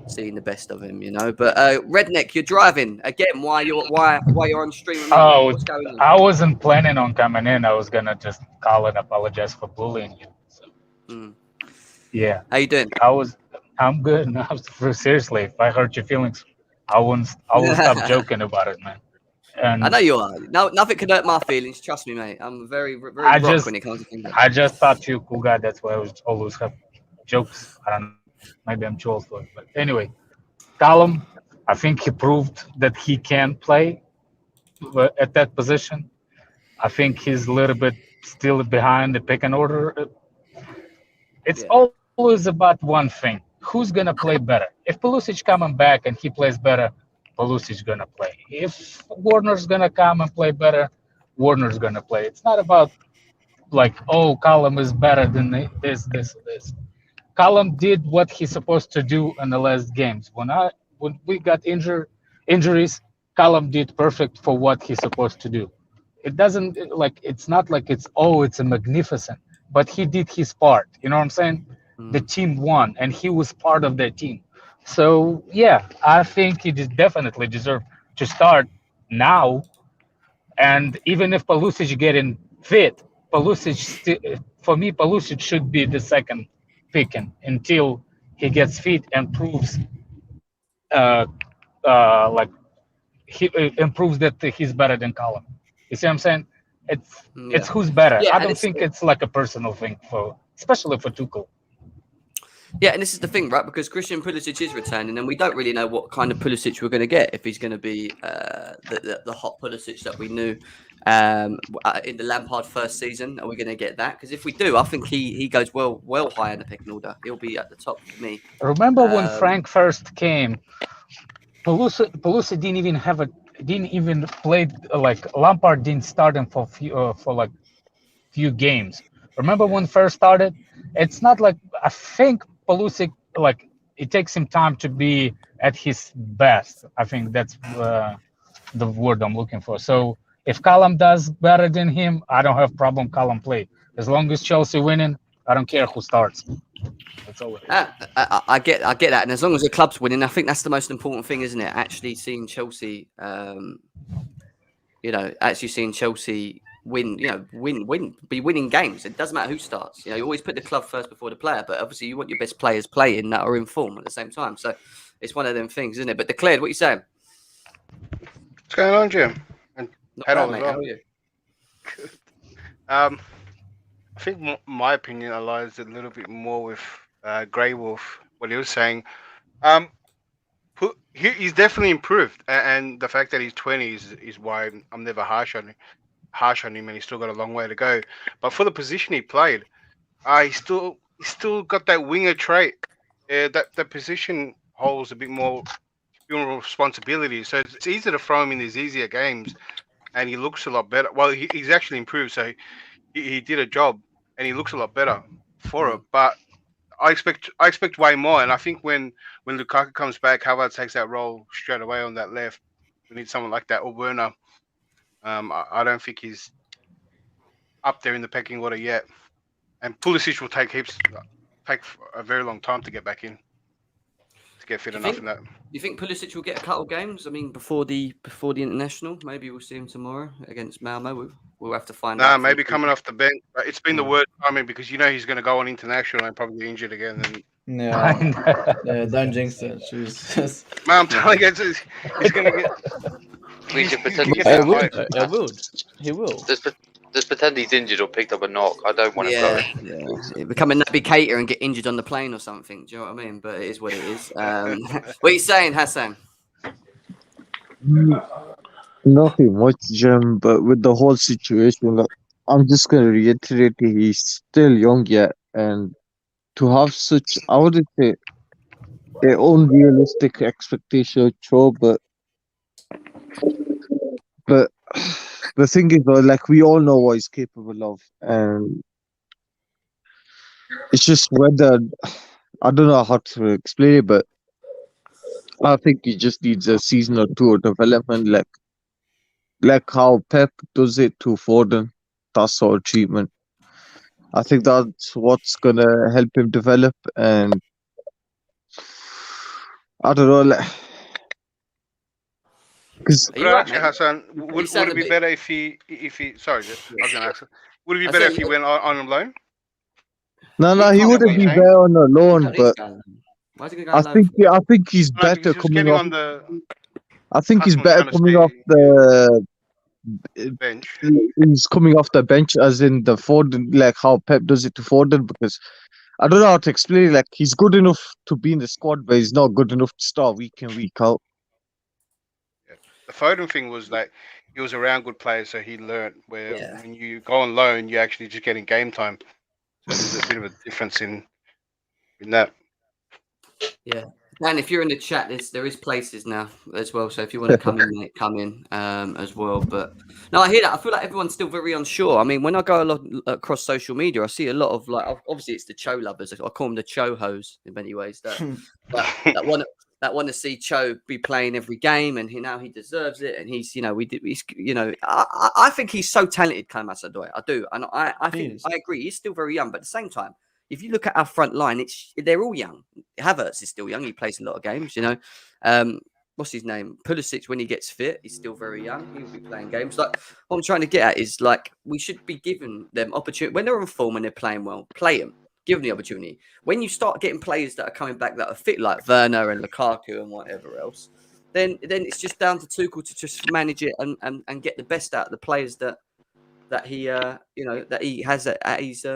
seeing the best of him, But Redneck, you're driving again. Why you're on stream? What's going on? I wasn't planning on coming in. I was gonna just call and apologize for bullying you. Yeah. How you doing? I'm good. No, seriously, if I hurt your feelings, I will stop joking about it, man. And I know you are. No, nothing can hurt my feelings. Trust me, mate. I'm very rock when it comes to things. I just thought you're a cool guy. That's why I always have jokes. I don't know. Maybe I'm too old for it. But anyway, Callum, I think he proved that he can play at that position. I think he's a little bit still behind the pecking order. It's always about one thing. Who's going to play better? If Pulisic coming back and he plays better, Pulisic's going to play. If Warner's going to come and play better, Warner's going to play. It's not about Callum is better than this. Callum did what he's supposed to do in the last games. When we got injuries, Callum did perfect for what he's supposed to do. It doesn't it's not like it's a magnificent. But he did his part. You know what I'm saying? The team won, and he was part of that team. So, yeah, I think he definitely deserved to start now. And even if Pulisic getting fit, for me, Pulisic should be the second picking until he gets fit and proves, he improves that he's better than Callum. You see what I'm saying? It's who's better. I don't think it's a personal thing especially for Tuchel. Yeah, and this is the thing, right? Because Christian Pulisic is returning, and we don't really know what kind of Pulisic we're going to get. If he's going to be the hot Pulisic that we knew in the Lampard first season, are we going to get that? Because if we do, I think he goes well high in the pecking order. He'll be at the top for me. Remember when Frank first came? Pulisic didn't even play. Lampard didn't start him for few few games. Remember when first started? It's not like I think Pulisic like it takes him time to be at his best. I think that's the word I'm looking for. So if Callum does better than him, I don't have problem Callum play. As long as Chelsea winning, I don't care who starts. That's all it is. I get that, and as long as the club's winning, I think that's the most important thing, isn't it? Actually seeing Chelsea, actually seeing Chelsea win, be winning games. It doesn't matter who starts. You always put the club first before the player, but obviously you want your best players playing that are in form at the same time. So it's one of them things, isn't it? But Declared, what are you saying? What's going on, Jim? And Not Head bad, on mate. as well. How are you? I think my opinion aligns a little bit more with Grey Wolf, what he was saying. He's definitely improved, and the fact that he's 20 is why I'm never harsh on him, and he's still got a long way to go. But for the position he played, he's still got that winger trait. That position holds a bit more responsibility, so it's easy to throw him in these easier games, and he looks a lot better. Well, he's actually improved, so he did a job, and he looks a lot better for it. But I expect way more, and I think when Lukaku comes back, Havertz takes that role straight away on that left. We need someone like that, or Werner. I don't think he's up there in the pecking order yet, and Pulisic will take a very long time to get back in, to get fit enough in that. You think Pulisic will get a couple of games? I mean, before the international, maybe we'll see him tomorrow against Malmo. We'll have to find out. Maybe coming off the bench. But it's been the worst timing because he's going to go on international and probably get injured again. And Yeah, don't jinx it. Jesus. man, I'm telling you, he's going to get. We should pretend get I that will. hype. I will. He will. Just pretend he's injured or picked up a knock. I don't want him going. Yeah. Become a nappy cater and get injured on the plane or something. Do you know what I mean? But it is what it is. What are you saying, Hassan? Nothing much, Jim, but with the whole situation, like, I'm just going to reiterate he's still young yet, and to have such, I wouldn't say, unrealistic expectation, sure, but the thing is, though, like, we all know what he's capable of, and it's just whether, I don't know how to explain it, but I think he just needs a season or two of development, like how Pep does it to Foden, that sort of treatment. I think that's what's gonna help him develop, and I don't know, like, because Are you right, mate? Hassan, would it be better if he? Sorry, I was gonna ask. Would it be better if he went on loan? no, he wouldn't be there on a loan, but Why is he going to go I think he's better coming off. I think he's Hudson better trying to coming off the bench. He's coming off the bench, as in the Foden, like how Pep does it to Foden, because I don't know how to explain it. Like, he's good enough to be in the squad, but he's not good enough to start week in, week out. The Foden thing was like he was around good players, so he learned. Where when you go on loan, you're actually just getting game time. So there's a bit of a difference in that. Yeah. Dan, if you're in the chat, there is places now as well. So if you want to come in, mate, come in as well. But no, I hear that. I feel like everyone's still very unsure. I mean, when I go a lot across social media, I see a lot of, like, obviously it's the Cho lovers. I call them the Cho hoes in many ways. That want to see Cho be playing every game, and now he deserves it. And he's, I think he's so talented, Hudson-Odoi. I do, and I think I agree. He's still very young, but at the same time, if you look at our front line, they're all young. Havertz is still young. He plays a lot of games, What's his name? Pulisic, when he gets fit, he's still very young. He'll be playing games. Like, what I'm trying to get at is, like, we should be giving them opportunity. When they're on form and they're playing well, play them. Give them the opportunity. When you start getting players that are coming back that are fit, like Werner and Lukaku and whatever else, then it's just down to Tuchel to just manage it and get the best out of the players that he that he has at his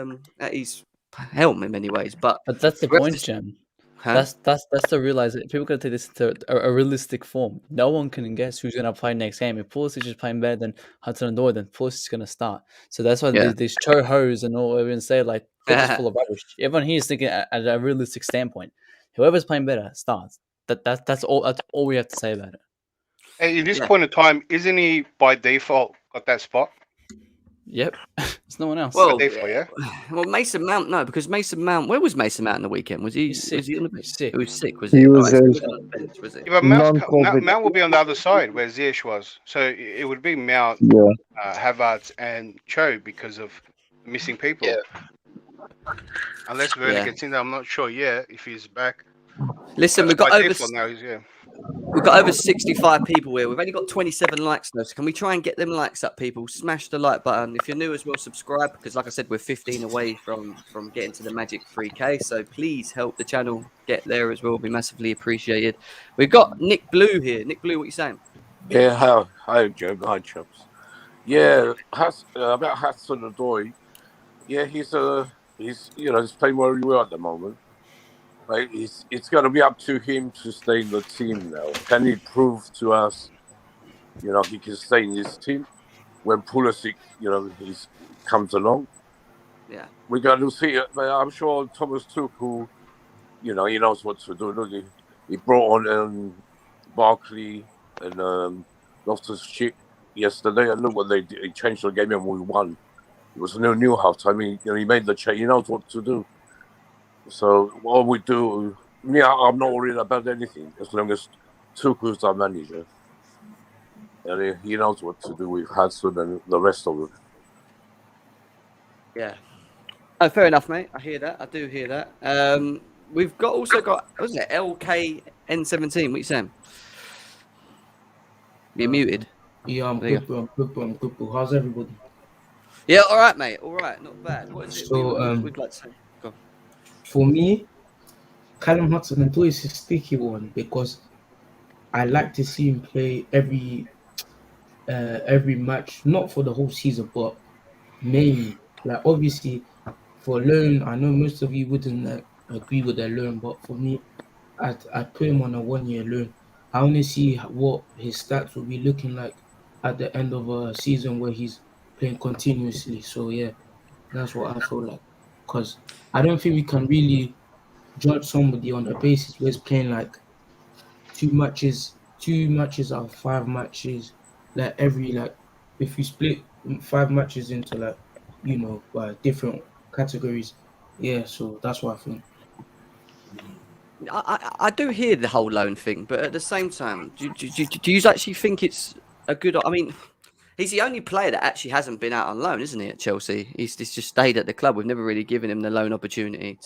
helm in many ways. But that's the point, Jim. Huh? That's the realization. People gotta take this to a realistic form. No one can guess who's gonna play next game. If Pulisic is playing better than Hudson-Odoi, then Pulisic is gonna start. So that's why these Cho hoes and all everyone say, like, they're just full of rubbish. Everyone here is thinking at a realistic standpoint. Whoever's playing better starts. That's all. That's all we have to say about it. Hey, in this point in time, isn't he by default got that spot? Yep. There's no one else. Well, Therefore, yeah. well, Mason Mount, no, because Mason Mount, where was Mason Mount in the weekend? Was he He's was he sick. on the bench? He's sick. He was sick, was He he? was So he wasn't on the bench, was he? Yeah, but Mount non-COVID. will be on the other side where Ziyech was. So it would be Mount, Yeah. Havertz, and Cho because of missing people. Yeah. Unless Werner Yeah. gets in there, I'm not sure yet if he's back. Listen, we've By got over default now. we've got over 65 people here. We've only got 27 likes though. So can we try and get them likes up, people? Smash the like button. If you're new as well, subscribe because, like I said, we're 15 away from getting to the magic 3K. So please help the channel get there as well. Be massively appreciated. We've got Nick Blue here. Nick Blue, what you saying? Yeah, hi, Joe. Hi, chaps. Yeah, about Hudson-Odoi. Yeah, he's playing very well at the moment. Right, it's going to be up to him to stay in the team now. Can he prove to us, he can stay in this team when Pulisic, he comes along? Yeah. We're going to see it. But I'm sure Thomas Tuchel, he knows what to do. Look, he brought on Barkley and Loftus-Cheek yesterday, and look what they did. He changed the game and we won. It was a new half time. He made the change. He knows what to do. So what we do, I'm not worried about anything as long as Tuchel's our manager, and he knows what to do with Hudson and the rest of them. Yeah. Oh, fair enough, mate. I hear that. I do hear that. We've also got, wasn't it, LKN17? What you saying? You're muted. Yeah, I'm There you good, bro. I'm good, bro. How's everybody? Yeah, all right, mate. All right, not bad. What is it So, we'd like to say? Go on. For me, Callum Hudson-Odoi is a sticky one because I like to see him play every match, not for the whole season, but mainly. Like obviously, for loan, I know most of you wouldn't agree with their loan, but for me, I'd put him on a 1-year loan. I want to see what his stats will be looking like at the end of a season where he's playing continuously. So yeah, that's what I feel like. Because I don't think we can really judge somebody on the basis where he's playing like two matches out of 5 matches. Like if you split 5 matches into different categories. Yeah, so that's what I think. I do hear the whole loan thing, but at the same time, do you actually think it's a good? I mean, he's the only player that actually hasn't been out on loan, isn't he? At Chelsea, he's just stayed at the club. We've never really given him the loan opportunity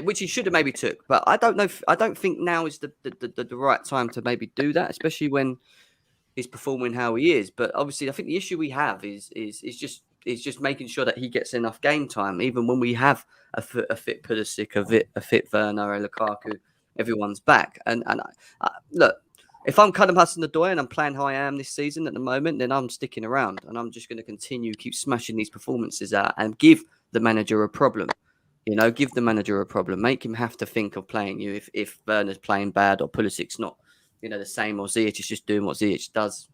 which he should have maybe took. But I don't know. I don't think now is the right time to maybe do that, especially when he's performing how he is. But obviously, I think the issue we have is just making sure that he gets enough game time, even when we have a fit Pulisic, a fit Werner, a Lukaku, everyone's back. And look, if I'm Callum Hudson-Odoi and I'm playing how I am this season at the moment, then I'm sticking around and I'm just going to keep smashing these performances out and give the manager a problem. Give the manager a problem. Make him have to think of playing you if Werner's playing bad or Pulisic's not, the same, or Ziyech is just doing what Ziyech does.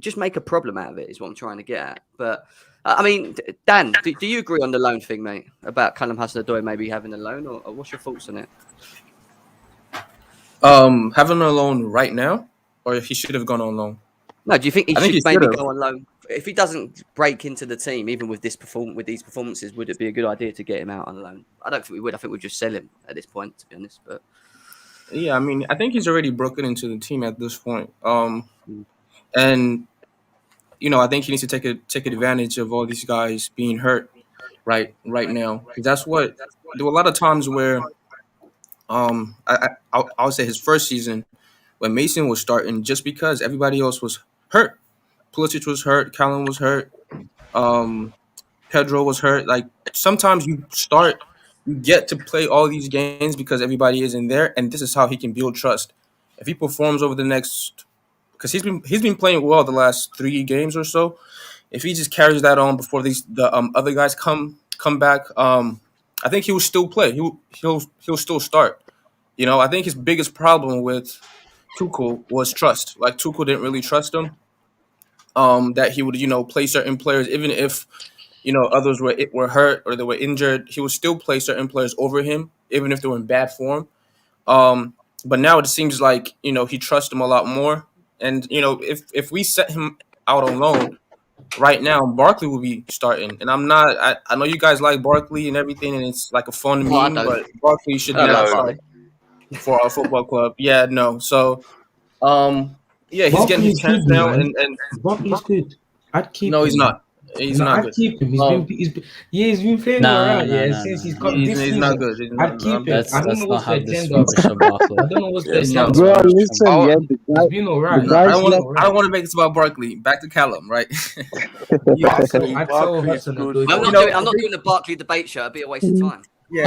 Just make a problem out of it is what I'm trying to get at. But I mean, Dan, do you agree on the loan thing, mate, about Callum Hudson-Odoi maybe having a loan, or what's your thoughts on it? Having a loan right now, or if he should have gone on loan? No, do you think he I think should he maybe should've. go on loan? If he doesn't break into the team, even with these performances, would it be a good idea to get him out on loan? I don't think we would. I think we'd just sell him at this point, to be honest. But Yeah, I mean, I think he's already broken into the team at this point. And I think he needs to take advantage of all these guys being hurt right now. That's what there were a lot of times where I would say his first season when Mason was starting, just because everybody else was hurt. Pulisic was hurt, Callum was hurt, Pedro was hurt. Like sometimes you get to play all these games because everybody isn't there, and this is how he can build trust. If he performs over the next, because he's been playing well the last 3 games or so. If he just carries that on before the other guys come back, I think he will still play. He'll still start. I think his biggest problem with Tuchel was trust. Like Tuchel didn't really trust him. That he would play certain players even if others were hurt or they were injured. He would still play certain players over him even if they were in bad form. But now it seems like he trusts him a lot more. And if we set him out on loan, right now, Barkley will be starting. And I'm not. I know you guys like Barkley and everything, and it's like a fun Well, I meme, don't. but Barkley should I don't not like No. start Barkley. for our football club. Yeah, no. So, yeah, he's getting his Barkley's chance good, now, man. and Barkley's good. I'd keep no, he's him, man. not. He's No, not I'd good. keep him. Um, He's been playing all Nah, right, nah, yeah, nah, since he's nah. come this he's not season. good. He's I'd not, keep him. I don't Let's know not what's the have this agenda. rubbish on Barkley. I don't know what's the no. agenda. Bro, But listen, Oh, yeah, he's been all right. the No, I guys don't want left. to. I don't want to make this about Barkley. Back to Callum, right? I'd tell Barkley's Hudson-Odoi good. to I'm You not know, doing. I'm not doing the Barkley debate show. It'd be a waste of time. yeah.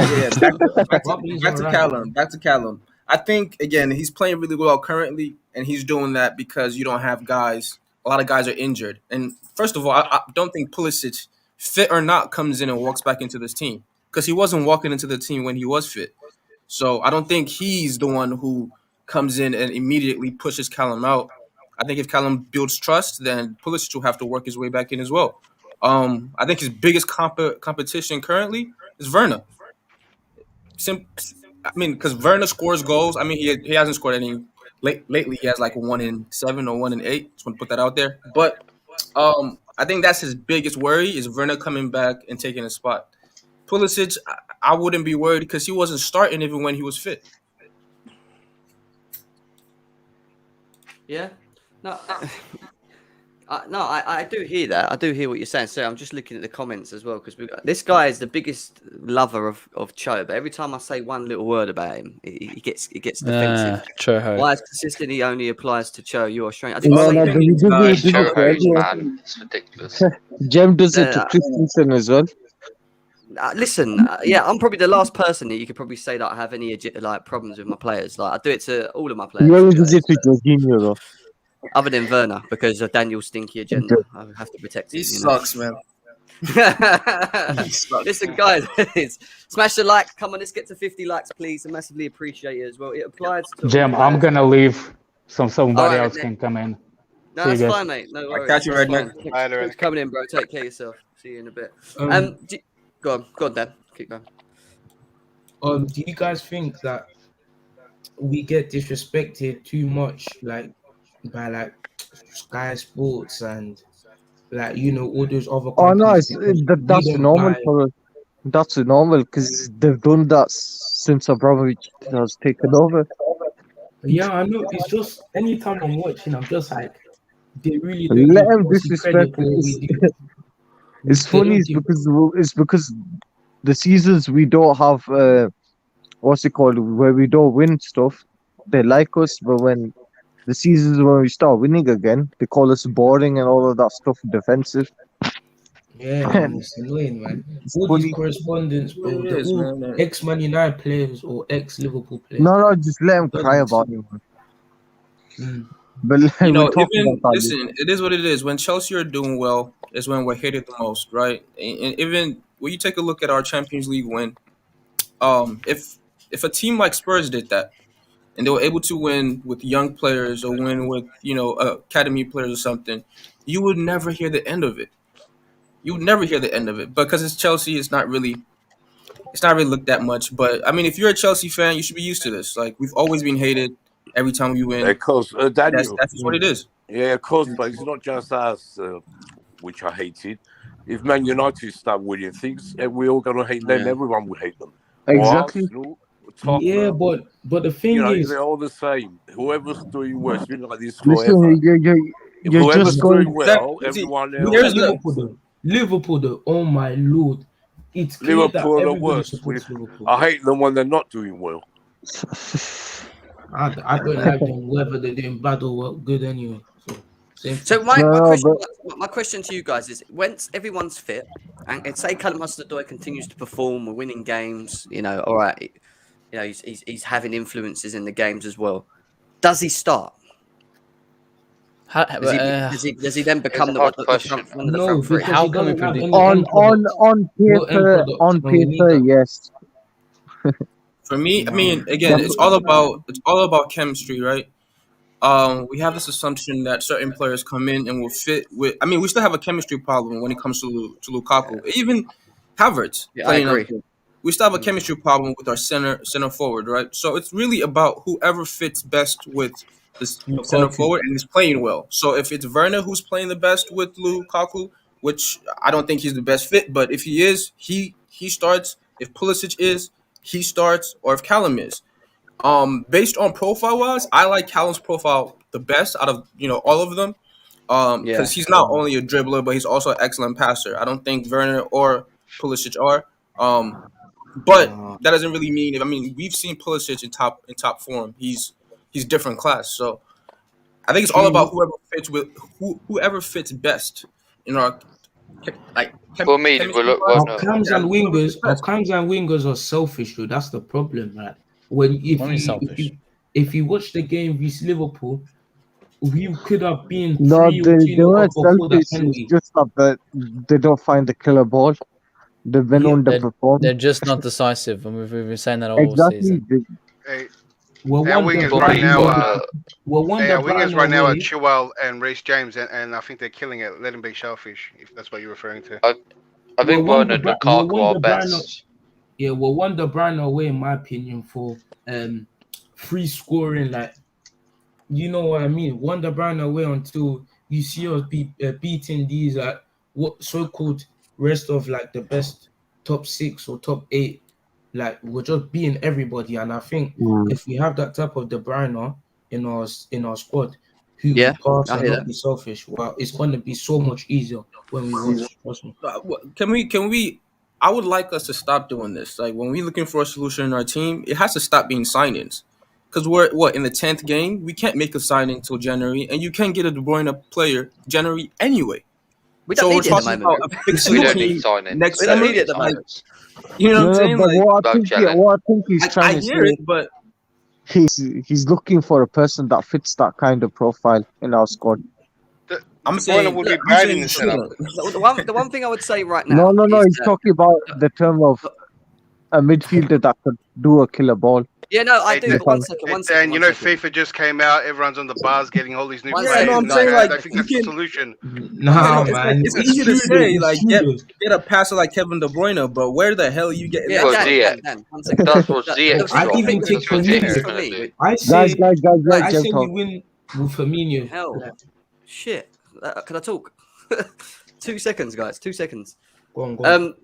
Barkley's Back all to right. Callum. Back to Callum. I think again he's playing really well currently, and he's doing that because you don't have guys. A lot of guys are injured, and first of all, I don't think Pulisic, fit or not, comes in and walks back into this team because he wasn't walking into the team when he was fit. So I don't think he's the one who comes in and immediately pushes Callum out. I think if Callum builds trust, then Pulisic will have to work his way back in as well. I think his biggest competition currently is Werner. I mean, because Werner scores goals. I mean, he hasn't scored any lately. He has like 1 in 7 or 1 in 8. Just want to put that out there. But I think that's his biggest worry is Werner coming back and taking a spot. Pulisic, I wouldn't be worried because he wasn't starting even when he was fit. Yeah. No. I do hear that. I do hear what you're saying. So I'm just looking at the comments as well because this guy is the biggest lover of Cho. But every time I say one little word about him, he gets defensive. Choho. Why is consistent? He only applies to Cho. You are strange. I It's didn't No, say no, like but he anything. does it to Choho's, everyone. man. It's ridiculous. Jem does it to Uh, Christensen as well. Listen, yeah, I'm probably the last person that you could probably say that I have any like problems with my players. Like I do it to all of my players. He to always be does it honest. to Jorginho, though. Other than Werner, because of Daniel's stinky agenda, I have to protect him. He You know? sucks, man. He sucks. Listen, guys, smash the like. Come on, let's get to 50 likes, please. I massively appreciate it as well. It applies to all Jim, I'm players. gonna leave. Somebody Alright, else Redneck. can come in. No, See you that's guys. fine, mate. No worries. catch you, That's Redneck. fine. Later, Thanks for coming in, bro. Take care of yourself. See you in a bit. Um, Go on, Dan. Keep going. do you guys think that we get disrespected too much, like by like Sky Sports and like all those other Oh no, companies it's, because we that's don't normal buy? for that's normal because they've done that since Abramovich has taken over. Yeah, I know. It's just anytime I'm watching, I'm just like, they really don't Let give him Chelsea credit disrespect. for what we do. It's They funny. don't It's give. because the seasons we don't have what's it called, where we don't win stuff. They like us, but when the seasons when we start winning again, they call us boring and all of that stuff, defensive. Yeah, man, it's annoying, man. It's All these funny. correspondents, bro, It they're is, all man. ex-Man United players or ex-Liverpool players. No, just let him cry Doesn't about seem- it. Mm. But You know, we'll talk even about that listen, it is what it is. When Chelsea are doing well, is when we're hated the most, right? And even when you take a look at our Champions League win, if a team like Spurs did that and they were able to win with young players or win with academy players or something, you would never hear the end of it. You would never hear the end of it because it's Chelsea. It's not really looked that much. But I mean, if you're a Chelsea fan, you should be used to this. Like we've always been hated every time we win. Because Daniel, That's just what it is. yeah, of course, but it's not just us, which I hated. If Man United start winning things, we're all gonna hate them. Yeah. Everyone will hate them. Exactly. Arsenal, Yeah, Tottenham, but the thing is, they're all the same. Whoever's doing well, it's been like this Listen, forever. If you're whoever's just going. doing well, Exactly. everyone look else. at Liverpool though. Oh my lord, it's clear that Liverpool are the everybody worst. supports Liverpool. I hate them when they're not doing well. I don't like them whether they're doing bad or good anyway. So, So my No, my question to you guys is: once everyone's fit, and say Callum Hudson-Odoi continues to perform, we're winning games. All right. He's having influences in the games as well. Does he start? Does he then become It's a hard question. one of the no, front three? because How he can we doesn't have predict- any on end product. on No end paper, product. on No, we need paper, that. yes. For me, I mean, again, it's all about chemistry, right? We have this assumption that certain players come in and will fit with. I mean, we still have a chemistry problem when it comes to Lukaku, even Havertz Yeah, I playing up agree. here. We still have a chemistry problem with our center forward, right? So it's really about whoever fits best with this center Lukaku. forward, and he's playing well. So if it's Werner who's playing the best with Lukaku, which I don't think he's the best fit, but if he is, he starts. If Pulisic is, he starts, or if Callum is. Based on profile wise, I like Callum's profile the best out of all of them. Yeah. Because he's not only a dribbler, but he's also an excellent passer. I don't think Werner or Pulisic are. But that doesn't really mean. I mean, we've seen Pulisic in top form. He's different class. So I think it's all about whoever fits best in our For me, chemistry look, wise. well, Our no. cams and wingers, Best. are selfish, though. That's the problem, right? When Only selfish. if you watch the game vs Liverpool, we could have been No, 3 or they 2 weren't up before that selfish. It's penalty. just that they don't find the killer ball. They've been Yeah, underperformed. They're just not decisive, and we've been saying that all Exactly. season. Hey, we're our one De wingers For right me, now Bruyne, are we're one hey, De our wingers Bruyne right now are away. Chilwell and Reece James, and I think they're killing it. Let them be selfish, if that's what you're referring to. I We're think one Werner and we're Lukaku one are De Bruyne. best. Yeah, we're one De Bruyne away, in my opinion, for free scoring. Like, you know what I mean? One De Bruyne away until you see us beating these what so-called rest of like the best top 6 or top 8. Like, we're just beating everybody, and I think if we have that type of De Bruyne in our squad, who Yeah, will pass I and hear not that. be selfish, well, it's going to be so much easier when we watch. Trust me. Can we? I would like us to stop doing this. Like when we're looking for a solution in our team, it has to stop being signings. Because we're in the 10th game, we can't make a signing until January, and you can't get a De Bruyne player January anyway. We don't So we're need it at the talking moment. about a fixed We not- don't need team signings. next We don't summer. need it at the Like, moment. you know what I'm No, saying? but Like, what About I think he's I trying to hear say, it, but he's looking for a person that fits that kind of profile in our squad. I'm De Bruyne saying, would be look, I'm bad saying in you the setup. shouldn't. The one thing I would say right No, now is he's that talking about the term of a midfielder that could do a killer ball. yeah, no, I Hey, do. Dan, But one second, hey, one Dan, second, you one know second. FIFA just came out. Everyone's on the bars getting all these new One Yeah, players. no, I'm second, And guys. saying One I like think you second. that's the can. solution. Nah, It's like man. it's easy to Shooters, say like shooters. get a passer like Kevin De Bruyne, but where the hell are you getting Yeah, that Well, from? Ziyech. Dan. 1 second. That's what The Ziyech's thing, I'd the job. thing, even the take thing, That's what the thing is Ziyech's Firmino. for gonna me. do. I Guys, say let I Jem say we talk. win with Firmino. Hell, shit. Can I talk? 2 seconds, guys. 2 seconds. Go on.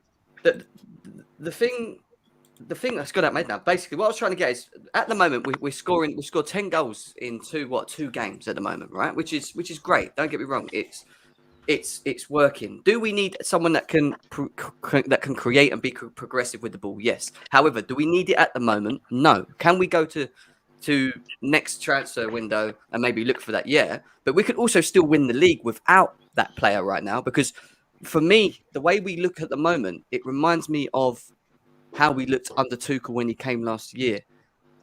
The thing that's got out made now. Basically, what I was trying to get is at the moment we scored 10 goals in two games at the moment, right? Which is great. Don't get me wrong. It's working. Do we need someone that can create and be progressive with the ball? Yes. However, do we need it at the moment? No. Can we go to next transfer window and maybe look for that? Yeah. But we could also still win the league without that player right now, because for me, the way we look at the moment, it reminds me of how we looked under Tuchel when he came last year.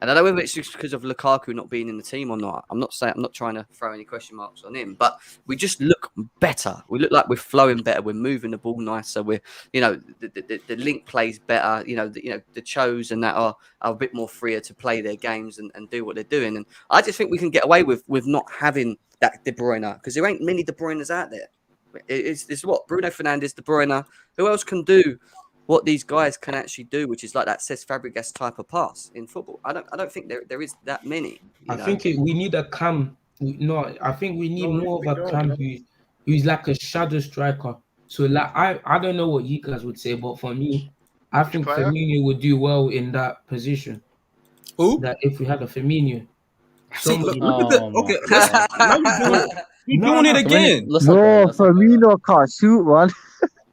And I don't know whether it's just because of Lukaku not being in the team or not. I'm not trying to throw any question marks on him, but we just look better. We look like we're flowing better. We're moving the ball nicer. We're, the link plays better. The Chos and that are a bit more freer to play their games and do what they're doing. And I just think we can get away with not having that De Bruyne, because there ain't many De Bruynes out there. It's what Bruno Fernandes, De Bruyne. Who else can do what these guys can actually do, which is like that Cesc Fabregas type of pass in football? I don't think there is that many. I think we need a cam. I think we need more of a cam who's like a shadow striker. So like I don't know what you guys would say, but for me, I think player? Firmino would do well in that position. Who? That if we had a Firmino, See, look somebody. at the. Oh my Okay, God. listen. You're doing it No, again. Let's not go No, there, let's not go there. Firmino can't shoot, man.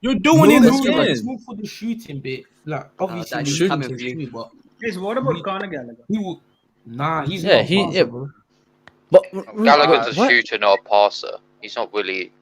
You're doing it it's again. more for the shooting bit. Like obviously, Danny's the coming shooting for you. is true, but Yes, what about Conor Gallagher? he will. Nah, he's Yeah, not a passer, bro. But Gallagher's a what? shooter, not a passer. He's not really.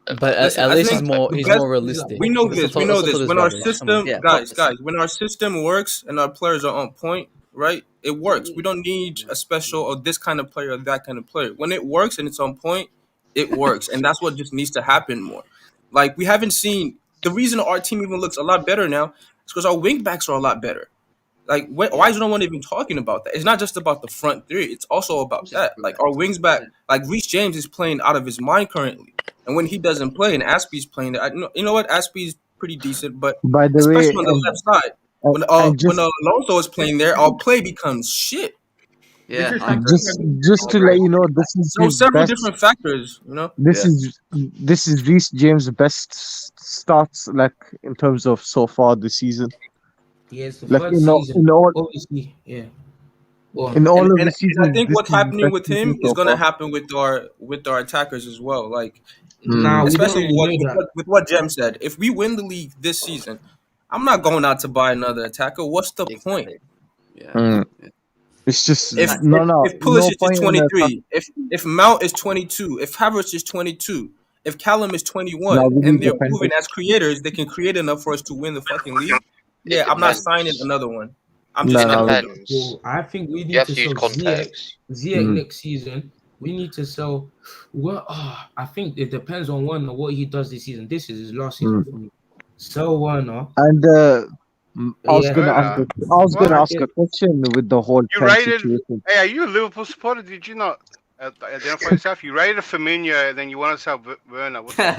But Listen, at I least think he's more the he's best- more realistic. We know Let's this. not We talk- know let's not this. talk this When our rubbish. Come system, on. Yeah, guys, when our system works and our players are on point, right? It works. We don't need a special or this kind of player or that kind of player. When it works and it's on point, it works, and that's what just needs to happen more. Like we haven't seen the reason our team even looks a lot better now is because our wingbacks are a lot better. Like, why is no one even talking about that? It's not just about the front three; it's also about that. Like our wings back, like Reece James is playing out of his mind currently, and when he doesn't play and Aspie's playing, you know what? Aspie's pretty decent, but By the way, especially on the left side, when and just Alonso is playing there, our play becomes shit. Yeah, There's I agree. Just to let you know, this is his several best. different factors, you know. This Yeah. is Reece James' best starts, like in terms of so far this season. Yeah, it's the Like third season. in all Obviously, yeah. Go on. in all of And the I seasons, think this what's is his happening best with season him is so gonna far. happen with our attackers as well. Like Nah, we don't especially really know that. with what Jem said. If we win the league this season, I'm not going out to buy another attacker. What's the point? Exactly. Yeah. Mm. Yeah. It's just If Exactly. if no Pulisic is point in attack. 23, if Mount is 22, if Havertz is 22, if Callum is Now 21, we and need they're proven defenders. as creators they can create enough for us to win the fucking league, It yeah, I'm not depends. signing another one. I'm No, just It not no. gonna do it. depends. So I think we You need have to to use sell Ziyech. context. Ziyech next season. We need to sell. Well, I think it depends on Werner what he does this season. This is his last season for me. Sell Werner. And I was Yeah, gonna ask Werner, I was gonna what? ask a question with the whole You 10 rated? situation. Hey, are you a Liverpool supporter? Did you not identify yourself? You rated Firmino, and then you want to sell Werner. What's up?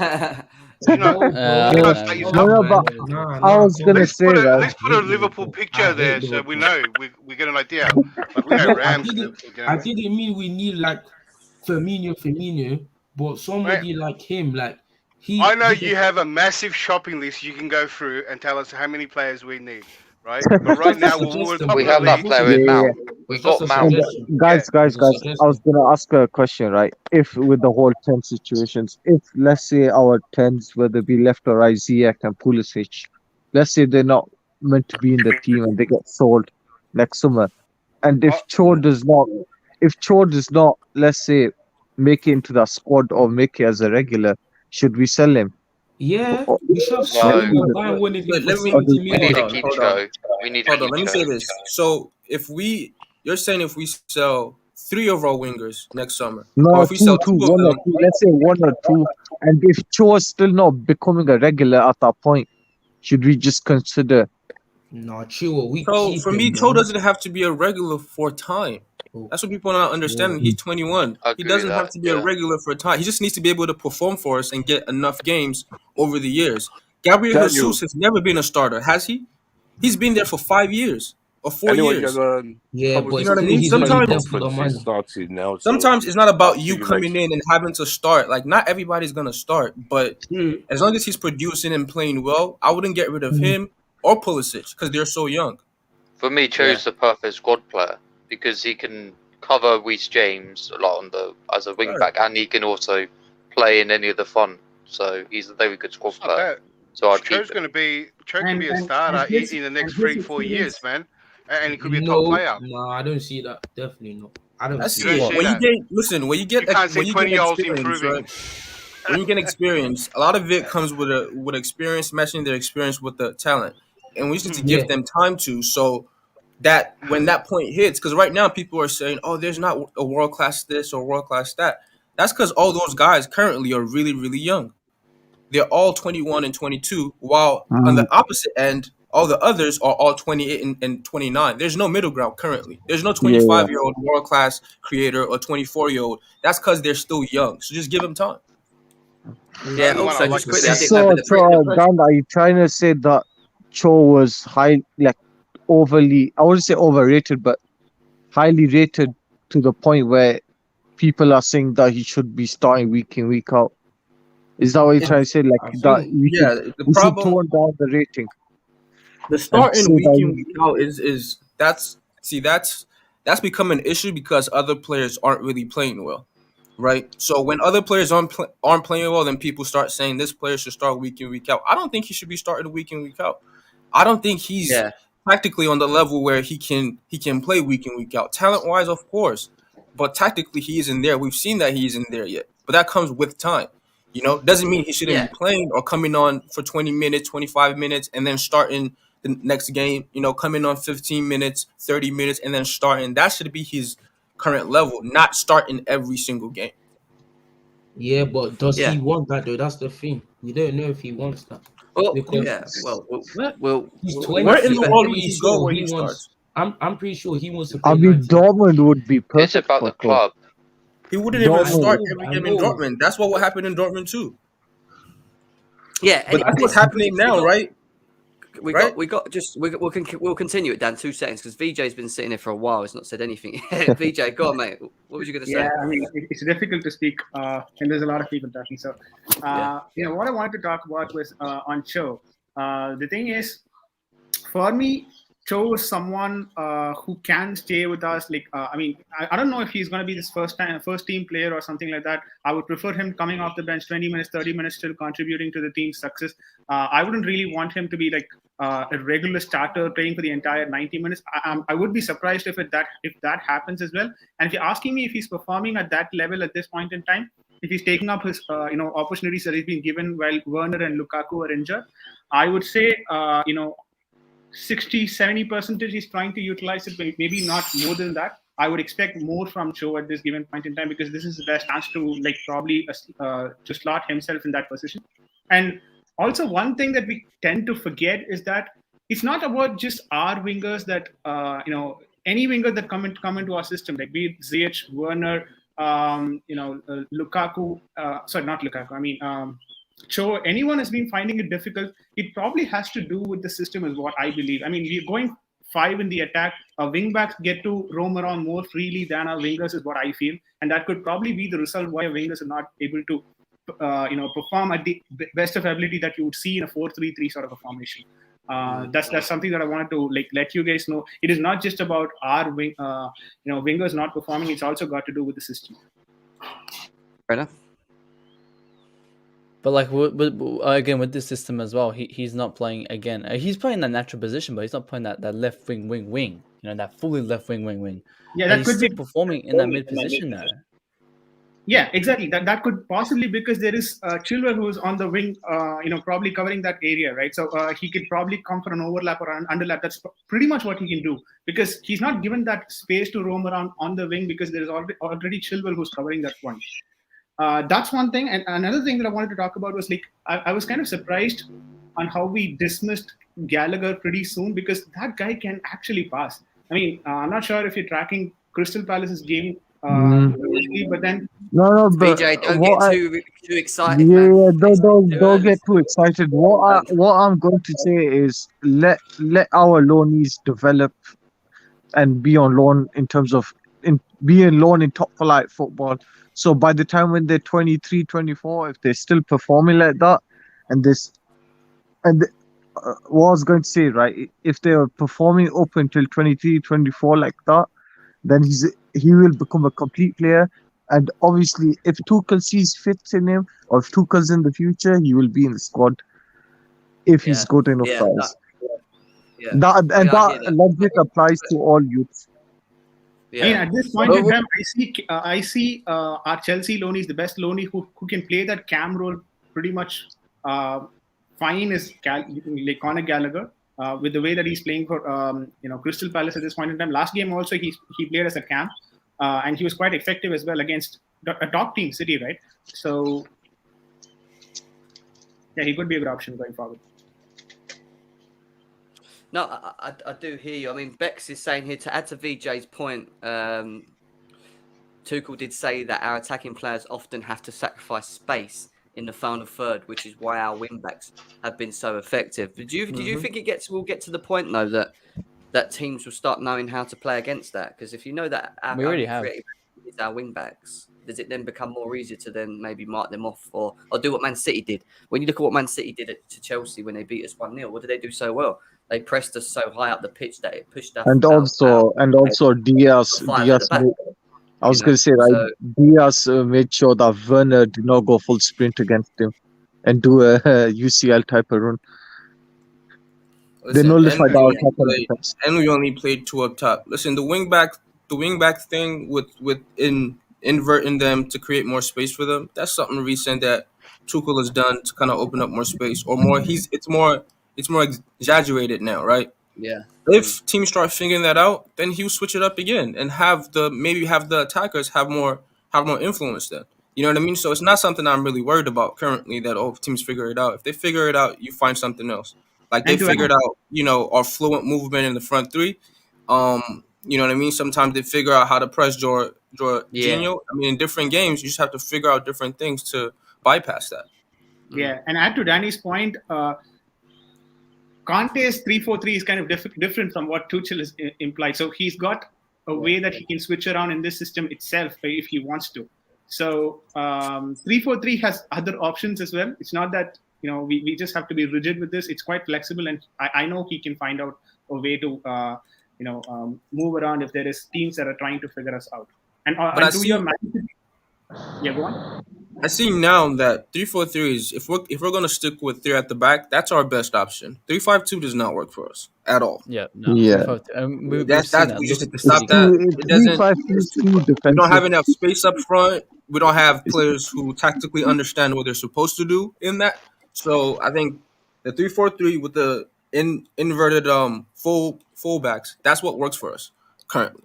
Did you not? no, bro. Did you No, not no, state no. No, yourself? no, man. but Nah, I was come gonna on. say, right? Let's put a hate Liverpool Liverpool. picture I there, hate so we Liverpool. know we get an idea. Like we know No, Rams. You know what I I mean? didn't mean we need like Firmino, but Right. somebody like him, like I know he's a you have a massive shopping list you can go through and tell us how many players we need, right? But it's right just a now we're suggestion, top We of bro. the have It was that league. just player a, in Yeah, yeah. Mount. it We was just got a Mount. And suggestion. Yeah. It was a guys, I was suggestion. gonna ask a question, right? If with the whole 10 situations, if let's say our 10s, whether it be left or right, Ziyech and Pulisic, let's say they're not meant to be in the team and they get sold next summer, and Oh, if Cho does not, let's say, make it into the squad or make it as a regular, should we sell him? Yeah, Or- we should have next sold No, him or season? buy one of him for Let me Or do 70 you we keep need him? to million. keep hold on. Cho. We need to Hold on. keep Let me Cho. say this. So you're saying if we sell 3 of our wingers next summer, or No, if we sell two, 2 of one or them, two. Let's say one or two. And if Cho is still not becoming a regular at that point, should we just consider? No, chill. We so keep for him, me, Cho bro. doesn't have to be a regular for time. Oh, That's what people are not understanding. whoa. He's 21. I He agree with doesn't have that. to be a Yeah. regular for a time. He just needs to be able to perform for us and get enough games over the years. Gabriel Daniel, Jesus has never been a starter, has he? He's been there for 5 years or 4 anyway, you years. have Yeah, Thomas but You it's know what I because mean? Tuchel's he's only press Sometimes there for the conference is money. started now, so sometimes it's not about I'll see you you coming later. in and having to start. Like not everybody's gonna start, but True. as long as he's producing and playing well, I wouldn't get rid of him or Pulisic because they're so young. For me, Yeah. Cho's the perfect squad player because he can cover Reece James a lot as a wing Right. back, and he can also play in any of the fun. So he's a very good squad it's not player. bad. So I'd Cho's keep him. can be a starter in the next 3-4 years, man, and he could be a top No, player. no, I don't see that. Definitely not. I don't Let's see You don't see that. see when you that. get listen when you You can't see get 20-year-olds experience, improving. right? When you get experience, a lot of it comes with experience, matching their experience with the talent, and we just need to Yeah, give them time to so that when that point hits, because right now people are saying, "Oh, there's not a world class this or world class that." That's because all those guys currently are really really young. They're all 21 and 22, while on Mm, the opposite end, all the others are all 28 and 29. There's no middle ground currently. There's no yeah, yeah. 25-year-old world class creator or 24-year-old. That's because they're still young. So just give them time. Yeah. Only one I Also, like just to quickly, I see. think no, but So, Dan, are you trying to say that Cho was like overly, I wouldn't say overrated, but highly rated to the point where people are saying that he should be starting week in, week out? Is that what you're trying to say? Like I that think Yeah, the we should problem, tone down the rating the and say starting week in that week out is that's become an issue because other players aren't really playing well, right? So when other players aren't playing well, then people start saying this player should start week in week out. I don't think he should be starting week in week out. I don't think he's yeah, tactically on the level where he can play week in week out. Talent wise, of course, but tactically he isn't there. We've seen that he isn't there yet, but that comes with time. You know, doesn't mean he shouldn't yeah, be playing or coming on for 20 minutes, 25 minutes, and then starting the next game. You know, coming on 15 minutes, 30 minutes, and then starting. That should be his current level, not starting every single game. yeah, but does yeah. he want that though? That's the thing. We don't know if he wants that Well, because yeah. Well, he's we'll 20. Where in see. the But world I'm would pretty he go sure where he he wants. starts? I'm pretty sure he wants to I play mean 90. Dortmund would be It's perfect about for the Cho. club. He wouldn't even I Dortmund, start know, every I game in know. Dortmund. That's what happened in Dortmund too. yeah, But and that's what's listen, happening now, right? Right? We'll continue it down 2 seconds because VJ's been sitting here for a while. He's not said anything. VJ, go on, mate. What was you going to say? Yeah, I mean, it's difficult to speak, and there's a lot of people talking. So, what I wanted to talk about was on Cho. The thing is, for me, Cho is someone who can stay with us. Like, I don't know if he's going to be this first team player or something like that. I would prefer him coming off the bench 20 minutes, 30 minutes, still contributing to the team's success. I wouldn't really want him to be like a regular starter playing for the entire 90 minutes. I would be surprised if that happens as well. And if you're asking me if he's performing at that level at this point in time, if he's taking up his opportunities that he's been given while Werner and Lukaku are injured, I would say 60-70% he's trying to utilize it, but maybe not more than that. I would expect more from Cho at this given point in time because this is the best chance to probably to slot himself in that position. And also, one thing that we tend to forget is that it's not about just our wingers that any winger that come into our system, like be it Ziyech, Werner, Lukaku. Sorry, not Lukaku. I mean. Cho, anyone has been finding it difficult. It probably has to do with the system, is what I believe. I mean, we're going 5 in the attack. Our wingbacks get to roam around more freely than our wingers, is what I feel, and that could probably be the result why our wingers are not able to, perform at the best of ability that you would see in a 4-3-3 sort of a formation. That's something that I wanted to let you guys know. It is not just about our wingers not performing. It's also got to do with the system. Fair enough. But again, with this system as well, he's not playing again. He's playing that natural position, but he's not playing that left wing. That fully left wing. Yeah, that that could still be performing in that mid position though. Yeah, exactly. That could possibly because there is Chilwell who's on the wing, probably covering that area, right? So he could probably come for an overlap or an underlap. That's pretty much what he can do because he's not given that space to roam around on the wing because there is already Chilwell who's covering that point. That's one thing. And another thing that I wanted to talk about was I was kind of surprised on how we dismissed Gallagher pretty soon because that guy can actually pass. I mean, I'm not sure if you're tracking Crystal Palace's game, but then No, but BJ, don't get too excited, yeah, man. don't get too excited. What I'm going to say is let our loanees develop and be on loan in terms of being loan in top flight football. So by the time when they're 23, 24, if they're still performing like that, what I was going to say, right, if they're performing up until 23, 24 like that, then he will become a complete player. And obviously, if Tuchel sees fit in him, or if Tuchel's in the future, he will be in the squad if he's good enough guys. That logic applies to all youths. Yeah. I mean, at this point in time, I see our Chelsea loanee is the best loanee who can play that cam role pretty much fine is Conor Gallagher with the way that he's playing for Crystal Palace at this point in time. Last game also he played as a cam and he was quite effective as well against a top team City, right? So yeah, he could be a good option going forward. No, I do hear you. I mean, Bex is saying here, to add to VJ's point, Tuchel did say that our attacking players often have to sacrifice space in the final third, which is why our wingbacks have been so effective. Do you think we'll get to the point, though, that teams will start knowing how to play against that? Because if you know that we already have is our wingbacks, does it then become more easier to then maybe mark them off or do what Man City did? When you look at what Man City did to Chelsea when they beat us 1-0, what did they do so well? They pressed us so high up the pitch that it pushed us. And also Diaz. I was going to say, right, Diaz made sure that Werner did not go full sprint against him and do a UCL type of run. They nullified our defense. And we only played 2 up top. Listen, the wingback thing with inverting them to create more space for them, that's something recent that Tuchel has done to kind of open up more space or more. It's more exaggerated now, right? Yeah. If teams start figuring that out, then he'll switch it up again and have the attackers have more influence then. You know what I mean? So it's not something I'm really worried about currently that if teams figure it out. If they figure it out, you find something else. Like they figured out, our fluent movement in the front 3. You know what I mean? Sometimes they figure out how to press Jorginho. I mean, in different games, you just have to figure out different things to bypass that. Yeah, and add to Danny's point, Conte's 3-4-3 is kind of different from what Tuchel is implied. So he's got a way that he can switch around in this system itself if he wants to. So 3-4-3 has other options as well. It's not that we just have to be rigid with this. It's quite flexible, and I know he can find out a way to move around if there is teams that are trying to figure us out. And do your yeah, go on. I see now that 3-4-3 is if we're gonna stick with 3 at the back, that's our best option. 3-5-2 does not work for us at all. Yeah, no. Yeah. We That's that. we just Look need at to stop City. that. It doesn't. 3-5-2 We don't have defensive. enough space up front. We don't have players who tactically understand what they're supposed to do in that. So I think the 3-4-3 with the inverted fullbacks, that's what works for us currently.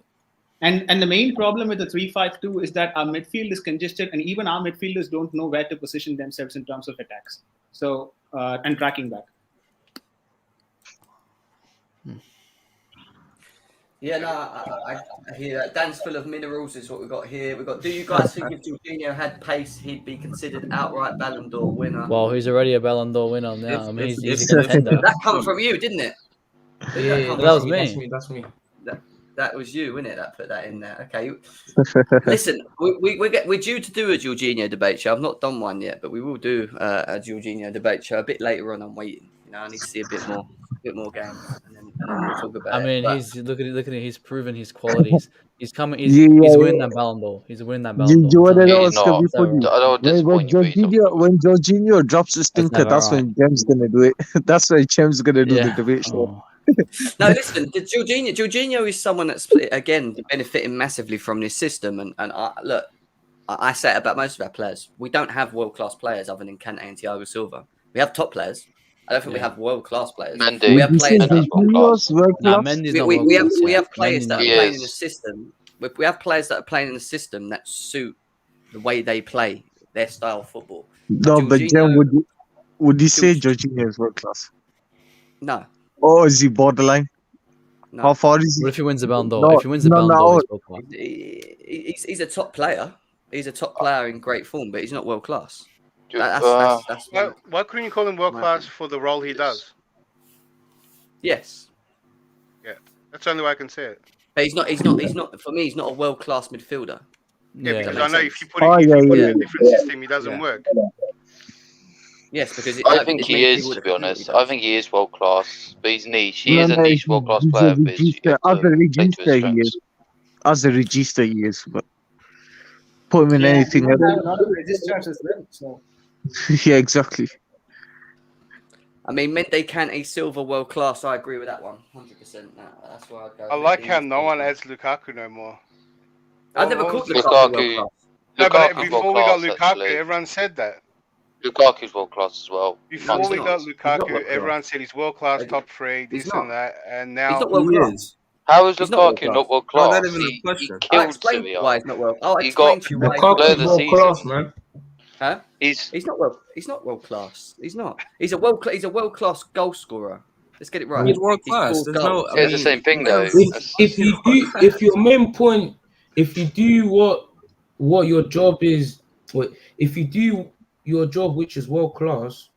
And the main problem with the 3-5-2 is that our midfield is congested, and even our midfielders don't know where to position themselves in terms of attacks. So and tracking back. Yeah, no, I hear that. Dan's full of minerals is what we've got here. Do you guys think if Jorginho had pace, he'd be considered outright Ballon d'Or winner? Well, he's already a Ballon d'Or winner now. I mean, he's a if- contender. That come from you, didn't it? Yeah, that was me. That's me. That was you, wasn't it? That put that in there. Okay. Listen, we're due to do a Jorginho debate show. I've not done one yet, but we will do a Jorginho debate show a bit later on. I'm waiting. I need to see a bit more games, and then we'll talk about it. I mean, But he's look at it. He's proven his qualities. He's coming. He's Yeah, winning that Ballon d'Or. He's winning that Ballon Do you d'Or. want to know He's what's going to be not. funny? I don't disappoint you, but he's not. When Jorginho drops the stinker, never that's when James going to do it. That's when James going to do the Yeah. debate show. Oh. no, listen, Jorginho is someone that's again benefiting massively from this system. And I say it about most of our players. We don't have world class players other than Kante and Thiago Silva. We have top players. I don't think we have world class players. Mendy. We have players that Jorginho's world Nah, class. Mendy's not we world have class we yet. have players that are He playing in is. a system. We have players that are playing in a system that suit the way they play their style of football. No, but Jem, Jorginho- would you say Jorginho is world class? No, Or is he borderline? no. How far is What he? if he wins the Ballon d'Or? No, If he wins the no, Ballon no. d'Or, he's world class. He's a top player. He's a top player in great form, but he's not world class. That's Why couldn't you call him world class for the role he does? yes. That's the only way I can say it. But he's not. For me, he's not a world class midfielder. Yeah, because that I know makes if you put him in a different system, he doesn't work. Yes, because I think he is, to be honest. I think he is world class, but he's niche. He is a niche world class he's player, a but you regista. have As a to play to his regista, he strengths. is. As a regista, he is. But put him in anything We else. have a lot of registers as well. So Yeah, exactly. I mean, Mendy, Kante, Silva, world class. I agree with that one, 100%. That's why I go. I like how no one adds Lukaku no more. I never What called was Lukaku Lukaku. world class. No, but Lukaku's before world we got class, Lukaku, actually. everyone said that. Lukaku's world class as well. Before he's we not. got He's not Lukaku, world everyone class. said he's world class, He's top three, he's this not. and that, and He's now not world He class. is. How is He's not world Lukaku class. not world No, class? not even a He question. I'll killed explain Sevilla. why he's not world. I'll He explain got to you why. Lukaku- He's Player of not the world season. class, man. Huh? He's not world. He's not world class. He's not. He's a world class goal scorer. Let's get it right. He's world He class. scores There's no. goals. I It's the mean, same thing though. because- If you do, if your main point, if you do what your job is, if you do your job which is world class,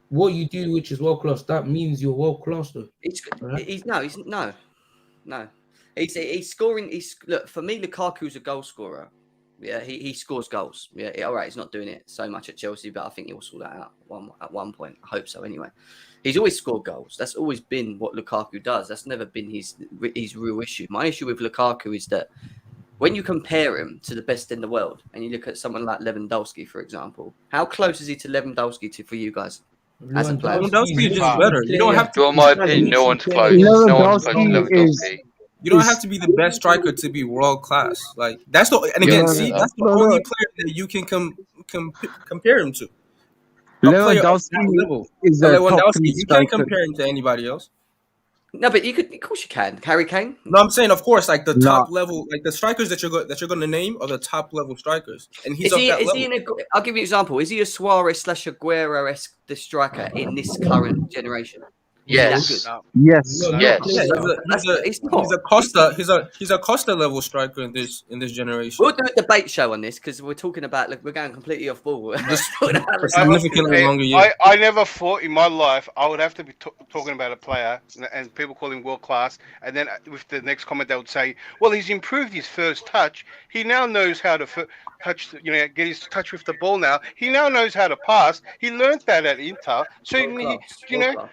what you do which is world class, that means you're world class though. Right? He's no. He's scoring. Look, for me, Lukaku's a goal scorer. Yeah, he scores goals. Yeah, all right. He's not doing it so much at Chelsea, but I think he'll sort that out at one point. I hope so. Anyway, he's always scored goals. That's always been what Lukaku does. That's never been his real issue. My issue with Lukaku is that when you compare him to the best in the world, and you look at someone like Lewandowski, for example, how close is he to Lewandowski for you guys? As a player. Lewandowski is just better. You don't have to. Well, in my opinion, no one's close. No one's close to Lewandowski. You don't have to be the best striker to be world class. Like that's the and again, Yeah, see, yeah. that's the only player that you can compare him to. A player of that Lewandowski level. is a top Lewandowski, three you can't striker. compare him to anybody else. No, but you could. Of course, you can. Harry Kane. No, I'm saying, of course, like the No. top level, like the strikers that you're going to name are the top level strikers, and he's Is up he? that Is level. he in a? I'll give you an example. Is he a Suarez / Aguero-esque striker in this current generation? Yes. Good. Yes. No, Yes. not Yeah, closer. It's he's not. a Costa. He's a Costa level striker in this generation. We'll do a debate show on this because we're talking about. Look, we're going completely off ball. Just Talking about for Lukaku. significantly longer years. I never thought in my life I would have to be talking about a player and people call him world class, and then with the next comment they would say, well, he's improved his first touch. He now knows how to touch, get his touch with the ball now. He now knows how to pass. He learned that at Inter. So, World class.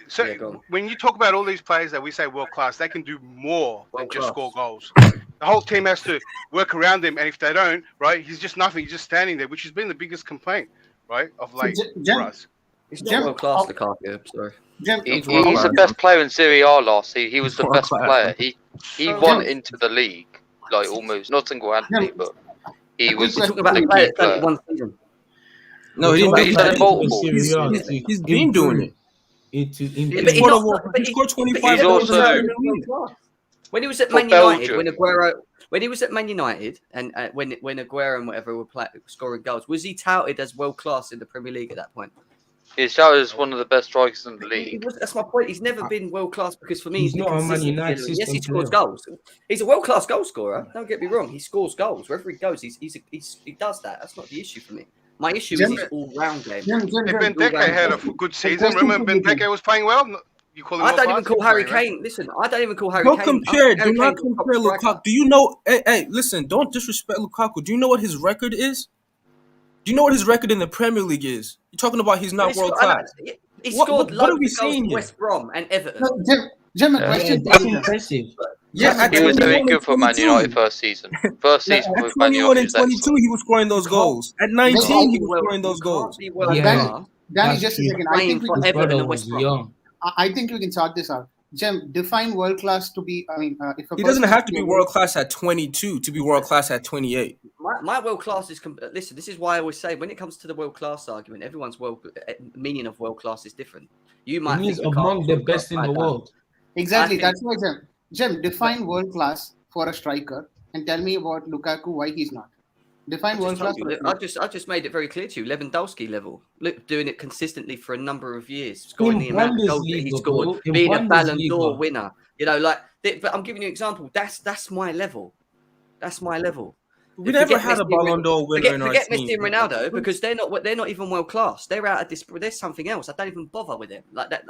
So Yeah, go on. when you talk about all these players that we say world class, they can do more than World just class. score goals. The whole team has to work around him, and if they don't, right, he's just nothing. He's just standing there, which has been the biggest complaint, right, of late for us. It's not world class, Lukaku. Sorry. He's the best player in Serie A last season. He was the best player. He won into the league, like almost not single-handedly, but he was We're talking about the the player key that's only player. one season. No, he didn't. He's done it multiple. He's been doing it. Yeah, He but scored 25 he's goals in the also- Premier League. When he was at For Man United, Belgium. when he was at Man United, and when Aguero and whatever were scoring goals, was he touted as world class in the Premier League at that point? He's shouted as one of the best strikers in the league. That's my point. He's never been world class because for me, He's the not a Man consistency United element. Yes, he system scores player. goals. He's a world class goal scorer. Don't get me wrong. He scores goals wherever he goes. He does that. That's not the issue for me. My issue is his all round game. If Benteke had a good season, remember Benteke was playing well? You call him I don't world even class? call Harry Playing, right? Kane. Listen, I don't even call Harry Don't Kane. compare. Harry Do not Kane's a top compare striker. Lukaku. Do you know? Hey, listen. Don't disrespect Lukaku. Do you know what his record is? Do you know what his record in the Premier League is? You're talking about he's not world class. He What- scored what are loads we of goals seeing for here? West Brom and Everton. Jim, a Yeah, question. that's impressive. Yeah, He was very good for Man United first season. First season At with Man 21 United and was 22, excellent. he was scoring those goals. At 19, he was scoring those goals. Be world Yeah. class. Danny, That's just a true. second. I Playing think we for can, His Everton brother and was West Brom. young. I think we can sort this out. Jim, define world class to be. I mean, if a He doesn't person have to be world class at 22 to be world class at 28. My world class is listen. This is why I always say when it comes to the world class argument, everyone's meaning of world class is different. You It might means think among Lukaku's the world best class, in I the don't. world. Exactly. I think- That's why, Jim. Jim, define world class for a striker and tell me about Lukaku. Why he's not? Define I world just, class. told you, I just made it very clear to you. Lewandowski level. Look, doing it consistently for a number of years, scoring the amount of goals that he Bundesliga, scored, bro. In being a Ballon Bundesliga. d'Or winner. You know, like. But I'm giving you an example. That's my level. That's my level. We never had a Messi and Ballon d'Or winner in our forget team. Messi and Ronaldo because they're not even world class. They're out of this. There's something else. I don't even bother with them like that.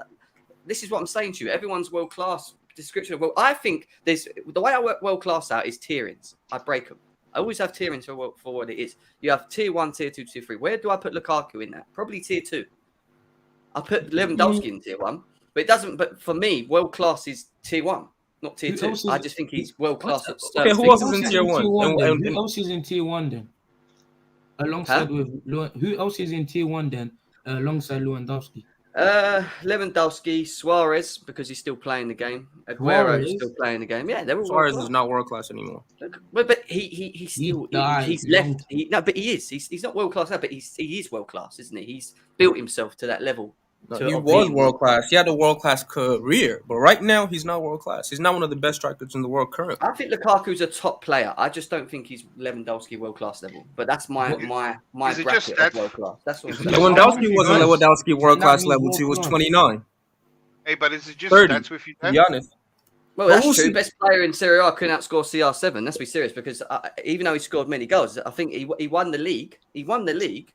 This is what I'm saying to you. Everyone's world class description of well. I think there's the way I work world class out is tierings. I break them. I always have tierings for what it is. You have tier 1, tier 2, tier 3. Where do I put Lukaku in that? Probably tier 2. I put Lewandowski in tier 1, but it doesn't. But for me, world class is tier 1, not tier Who 2. else is- I just think he's world class. At Okay, who certain else things. is in tier 1? Who else is in tier 1 then? Alongside with who else is in tier 1 then? Alongside Lewandowski. Lewandowski, Suarez, because he's still playing the game. Aguero is Suarez? still playing the game. Yeah, they're all Suarez world is not world class anymore. class. But he's still died he's long left. No, but he is. He's not world class now, but he is world class, isn't he? He's built himself to that level. No, to he of was being world class. He had a world class career, but right now he's not world class. He's not one of the best strikers in the world currently. I think Lukaku's a top player. I just don't think he's Lewandowski world class level. But that's my Is it bracket just of that- world class. That's what I'm saying. Lewandowski wasn't Lewandowski world class That means level world till he was class. 29. Hey, but is it just 30, stats with you? to be honest. Well, But that's we'll true. see. Best player in Serie A couldn't outscore CR7. Let's be serious, because even though he scored many goals, I think he won the league. He won the league.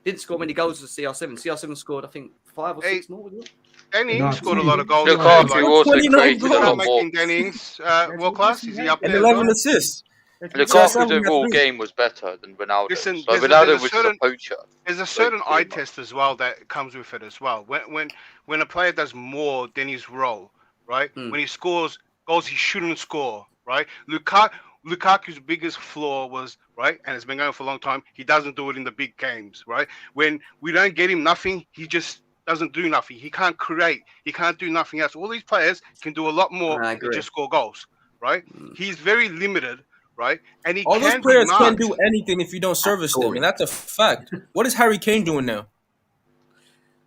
Didn't score many goals as CR7. CR7 scored, I think, 5 or 6 more. Wasn't it? Danny No, Ings scored a two. lot of goals. Lukaku Like, also 29 created a goals. lot not more. making Danny Ings world class. Is he up And there? 11 assists. Lukaku's CR7 had overall 3. game was better than Ronaldo. Listen, so there's a Ronaldo was just certain- a poacher. There's a certain eye pretty much. test as well that comes with it as well. When a player does more than his role, right? Mm. When he scores goals he shouldn't score, right? Lukaku's biggest flaw was, right, and it's been going for a long time, he doesn't do it in the big games, right? When we don't get him nothing, he just doesn't do nothing. He can't create. He can't do nothing else. All these players can do a lot more I than agree. just score goals, right? He's very limited, right? And he All those can players be can't marked. do anything if you don't service them, and that's a fact. What is Harry Kane doing now?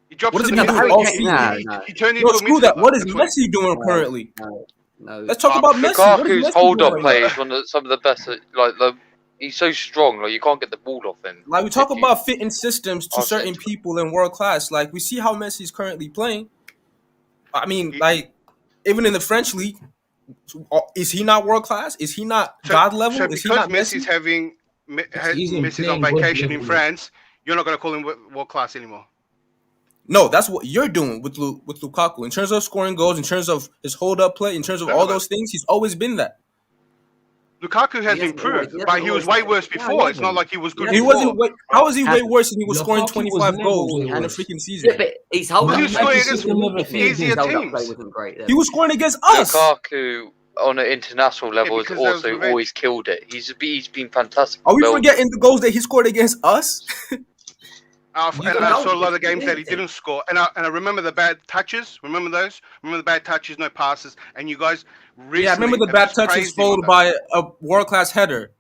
He drops What to does the he do middle. all He- season? No. he turned No, into a screw that. midfielder. What is That's what he- Messi doing currently? No. Let's talk about Messi. What is Lukaku's Messi hold-up doing play right is one of some of the best. He's so strong. Like you can't get the ball off him. Like we talk If you- about fitting systems to I'll certain say- people in world class. Like we see how Messi's currently playing. I mean, like even in the French league, is he not world class? Is he not God level? So Is he because not Messi? Messi's on playing God vacation in level. France, you're not going to call him world class anymore. No, that's what you're doing with Lukaku in terms of scoring goals, in terms of his hold up play, in terms of all those things. He's always been that. Lukaku has He hasn't improved, always- but he was way worse No, before. he It's not hasn't. like he was good He He before. wasn't. How was he way Hasn't. worse than he was scoring Lukaku was 25 never goals way in a worse. freaking season? Yeah, but his hold Because up he was play scoring was against good. easier His hold up teams. play wasn't great. Then. He was scoring against us. Lukaku on an international level has because that was also revenge. always killed it. He's been fantastic. Are we Belgium. forgetting the goals that he scored against us? And I saw a lot of games that he didn't score, and I remember the bad touches. Remember those? Remember the bad touches, no passes, and you guys recently Yeah, I remember the have bad just touches praised him on followed that. by a world class header.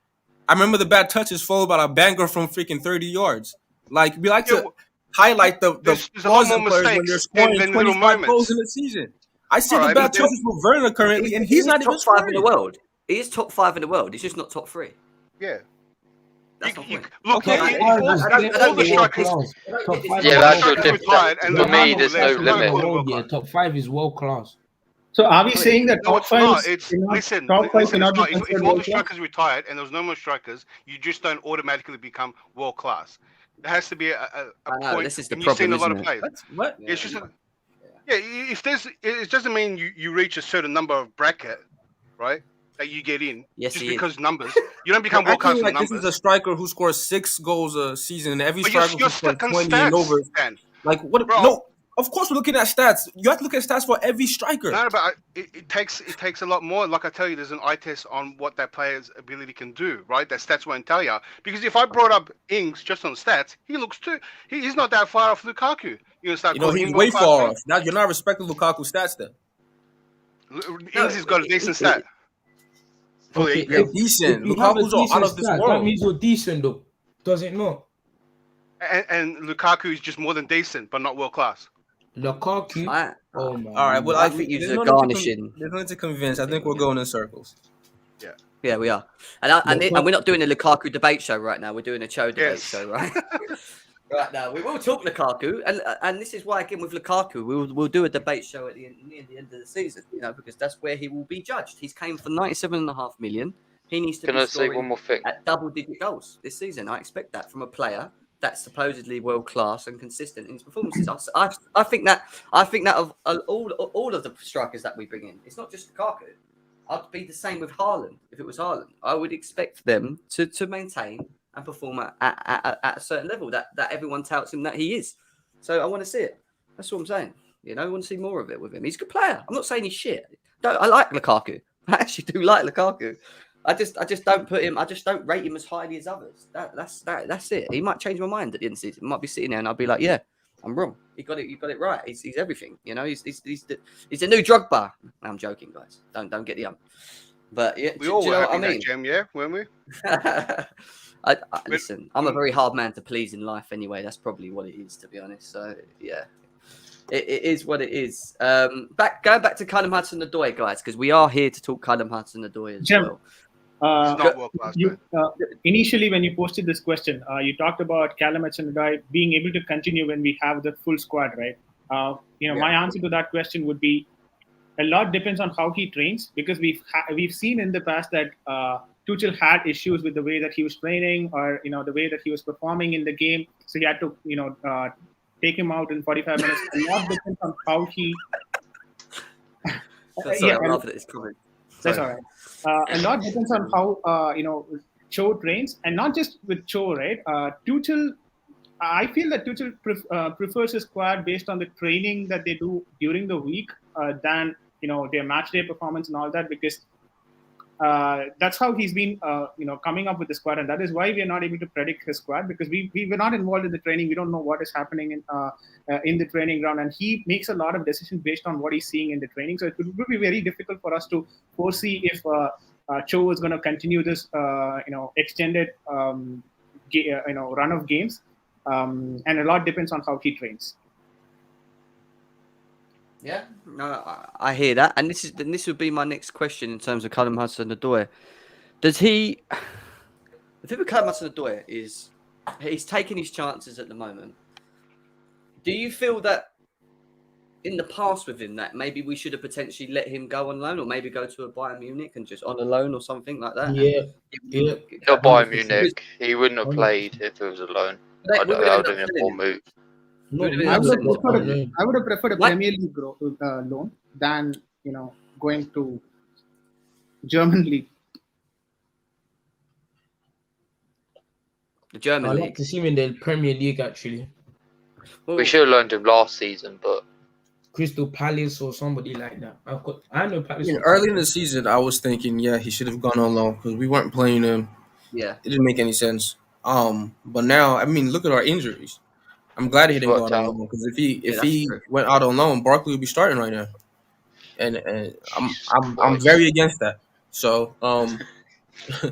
I remember the bad touches followed by a banger from freaking 30 yards. Like we like to highlight the There's a lot flaws more in players when they're mistakes scoring than little 25 goals moments. in a season. I see All the right, bad but then- touches with Werner currently, and he's not even top 5 in the scoring. world. He is top 5 in the world. He's just not top 3. Yeah. That's not Look, Okay. if all the strikers, Yeah, that's your strikers difference. retired, and For me, Lukaku there's left, no you're not limit. calling him world class. Top 5 is world class. So are we saying that No, top it's 5 not. is It's cannot- listen. top 5 Listen, it's cannot be not. If considered all the world class? strikers retired and there was no more strikers, you just don't automatically become world class. There has to be a I know, point. this is the and you've seen a lot problem, of isn't it? players. What? Yeah, It's just if there's, it doesn't mean you reach a certain number of bracket, right? That you get in Yes, just he is. because numbers. You don't become You're world class acting with like this numbers. is a striker who scores 6 goals a season, and every But you're striker who scores stuck on 20 and over. stats, Dan. Like what? Bro. No, of course we're looking at stats. You have to look at stats for every striker. No, but it takes a lot more. Like I tell you, there's an eye test on what that player's ability can do, right? That stats won't tell you. Because if I brought up Ings just on stats, he looks he's not that far off Lukaku. You start You know, calling he's him way world-class far now? off. Now you're not respecting Lukaku's stats then. Ings has got a decent stat. Okay, They're decent. if you have a Lukaku's out decent of this stat, that world. means you're decent though. Does it not? And Lukaku is just more than decent, but not world class. Lukaku. Oh my. All right, well, I think there's you're no need to garnishing. There's no need to convince. I think we're going in circles. Yeah, we are. And we're not doing a Lukaku debate show right now. We're doing a Cho debate show, right? Right now, we will talk Lukaku, and this is why again with Lukaku, we'll do a debate show at near the end of the season, you know, because that's where he will be judged. He's came for 97.5 million. He needs to Can be I say scoring one more thing? at double-digit goals this season. I expect that from a player that's supposedly world class and consistent in his performances. I think that of all of the strikers that we bring in, it's not just Lukaku. I'd be the same with Haaland if it was Haaland. I would expect them to maintain and perform at a certain level that everyone touts him that he is. So I want to see it. That's what I'm saying. You know, I want to see more of it with him. He's a good player. I'm not saying he's shit. I like Lukaku. I actually do like Lukaku. I just don't put him. I just don't rate him as highly as others. That's it. He might change my mind at the end of the season. He might be sitting there and I'll be like, yeah, I'm wrong. You got it right. He's everything. You know, he's the new Drogba. No, I'm joking, guys. Don't get the But yeah, We all do you were know what I having mean? that gem, yeah, weren't we? Listen, I'm a very hard man to please in life anyway. That's probably what it is, to be honest. So, yeah, it is what it is. Going back to Callum Hudson-Odoi, guys, because we are here to talk Callum Hudson-Odoi as Jem, well. Not world class. Initially, when you posted this question, you talked about Callum Hudson-Odoi being able to continue when we have the full squad, right? My answer to that question would be a lot depends on how he trains, because we've seen in the past that Tuchel had issues with the way that he was training, or the way that he was performing in the game, so he had to take him out in 45 minutes. A lot depends on how he. Sorry, I'm laughing at this comment. That's all right. A lot depends on how Cho trains, and not just with Cho, right? Tuchel. I feel that Tuchel prefers his squad based on the training that they do during the week than their match day performance and all that, because that's how he's been coming up with the squad, and that is why we are not able to predict his squad, because we were not involved in the training. We don't know what is happening in the training ground, and he makes a lot of decisions based on what he's seeing in the training. So it would be very difficult for us to foresee if Cho is going to continue this extended run of games. And a lot depends on how he trains. Yeah, no, I hear that, and this would be my next question in terms of Callum Hudson-Odoi. Does he? The thing with Callum Hudson-Odoi is he's taking his chances at the moment. Do you feel that in the past with him that maybe we should have potentially let him go on loan, or maybe go to a Bayern Munich and just on a loan or something like that. Yeah, yeah. Not Bayern 100%. Munich. He wouldn't have 100%. played if it was a loan. We That would would have have ended been up a poor selling him. move. No, Would have we ended up I would would have selling him. preferred no. I would have preferred a What? Premier League loan than going to German league. The German I'd like league. to see him in the Premier League actually. Well, We should have loaned him last season, but Crystal Palace or somebody like that. I know Palace. You know, early in the season, I was thinking, yeah, he should have gone on loan because we weren't playing him. yeah. It didn't make any sense. But now, I mean, look at our injuries. I'm glad he He's didn't go worked out on out. loan because if that's he true. went out on loan, Barkley would be starting right now, and I'm Boys. very against that. So No,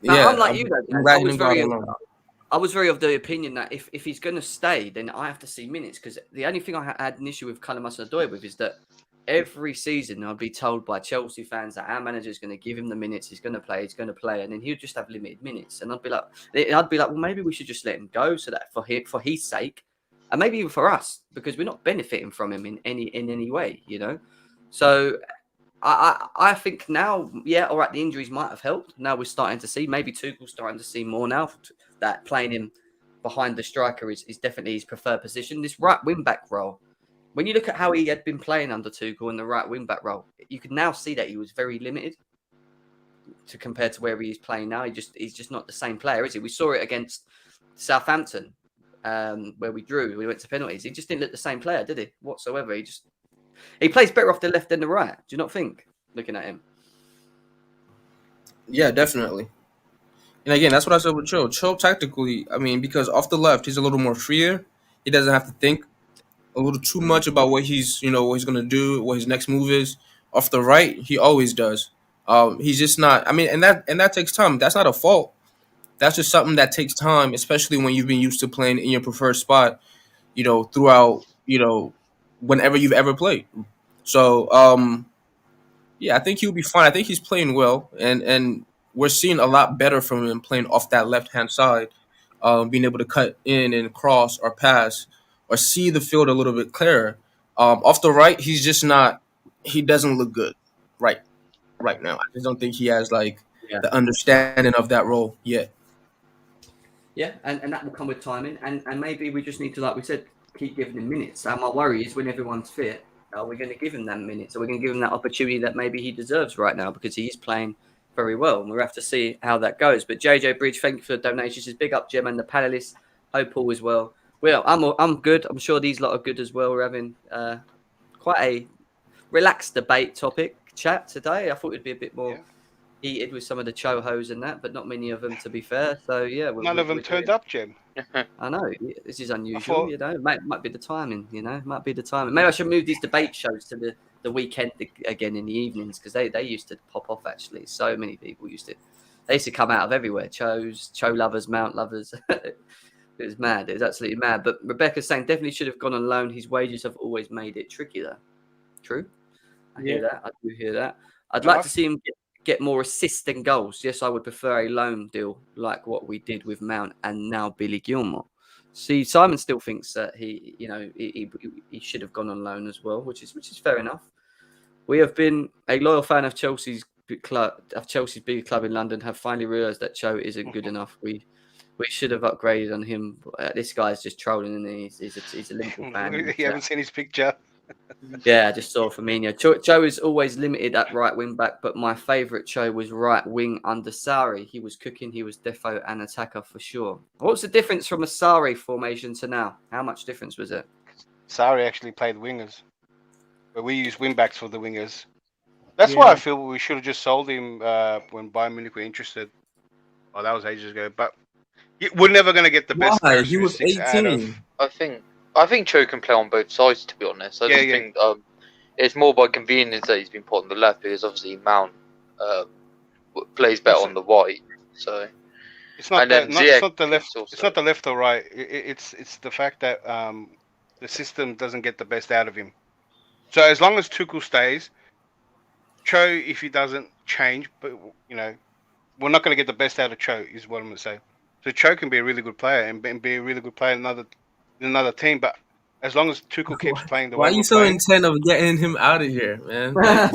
yeah, I'm like you though, I'm guys. glad he didn't go out on loan. I was very of the opinion that if he's going to stay, then I have to see minutes, because the only thing I had an issue with Hudson-Odoi with is that every season I'd be told by Chelsea fans that our manager is going to give him the minutes, he's going to play, and then he'll just have limited minutes, and I'd be like, well, maybe we should just let him go so that for his sake, and maybe even for us, because we're not benefiting from him in any way, So I think now, yeah, all right, the injuries might have helped. Now we're starting to see, maybe Tuchel's starting to see more now that playing him behind the striker is definitely his preferred position. This right wing-back role, when you look at how he had been playing under Tuchel in the right wing-back role, you can now see that he was very limited to compare to where he is playing now. He's just not the same player, is he? We saw it against Southampton, where we drew. We went to penalties. He just didn't look the same player, did he? Whatsoever. He plays better off the left than the right. Do you not think? Looking at him. Yeah, definitely. And again, that's what I said with Cho. Cho tactically, I mean, because off the left, he's a little more freer. He doesn't have to think a little too much about what he's going to do, what his next move is. Off the right, he always does. He's just not. I mean, and that takes time. That's not a fault. That's just something that takes time, especially when you've been used to playing in your preferred spot, throughout, whenever you've ever played. So, yeah, I think he'll be fine. I think he's playing well, and we're seeing a lot better from him playing off that left-hand side, being able to cut in and cross or pass or see the field a little bit clearer. Off the right, he's just not. He doesn't look good right now. I just don't think he has the understanding of that role yet. Yeah, and that will come with timing, and maybe we just need to, like we said, keep giving him minutes. And my worry is when everyone's fit, are we going to give him that minutes? Are we going to give him that opportunity that maybe he deserves right now, because he is playing very well, and we'll have to see how that goes. But JJ Bridge, thank you for the donations. Big up Gem and the panelists. Hope all is well. Well, I'm good. I'm sure these lot are good as well. We're having quite a relaxed debate topic chat today. I thought it'd be a bit more heated with some of the chohos and that, but not many of them, to be fair. So yeah, None of them turned up, Jim. I know this is unusual. Might be the timing. Might be the timing. Maybe I should move these debate shows to the weekend again in the evenings, because they used to pop off. Actually, so many people used to come out of everywhere. Cho lovers, Mount lovers. It was mad. It was absolutely mad. But Rebecca's saying definitely should have gone on loan. His wages have always made it trickier. True. I hear that. I do hear that. I'd like to see him get more assists and goals. Yes, I would prefer a loan deal like what we did with Mount and now Billy Gilmore. See, Simon still thinks that he should have gone on loan as well, which is fair enough. We have been a loyal fan of Chelsea's big club in London. Have finally realised that Cho isn't good enough. We should have upgraded on him. This guy's just trolling, and he's a Liverpool fan. You haven't seen his picture. Yeah, I just saw Firmino. Cho is always limited at right wing back, but my favourite Cho was right wing under Sarri. He was cooking, he was defo and attacker for sure. What's the difference from a Sarri formation to now? How much difference was it? Sarri actually played wingers, but we use wingbacks for the wingers. That's why I feel we should have just sold him when Bayern Munich were interested. Oh, that was ages ago. But we're never going to get the best. Why? He was characteristics out 18. of- I think Cho can play on both sides, to be honest. I just think it's more by convenience that he's been put on the left, because obviously Mount plays better on the right. So it's not it's not the left. Also, it's not the left or right. It's the fact that the system doesn't get the best out of him. So as long as Tuchel stays, Cho, if he doesn't change, but we're not going to get the best out of Cho, is what I'm going to say. So Cho can be a really good player and be a really good player in another team, but as long as Tuchel keeps playing the Why way are you we're so playing. intent of getting him out of here, man? Like,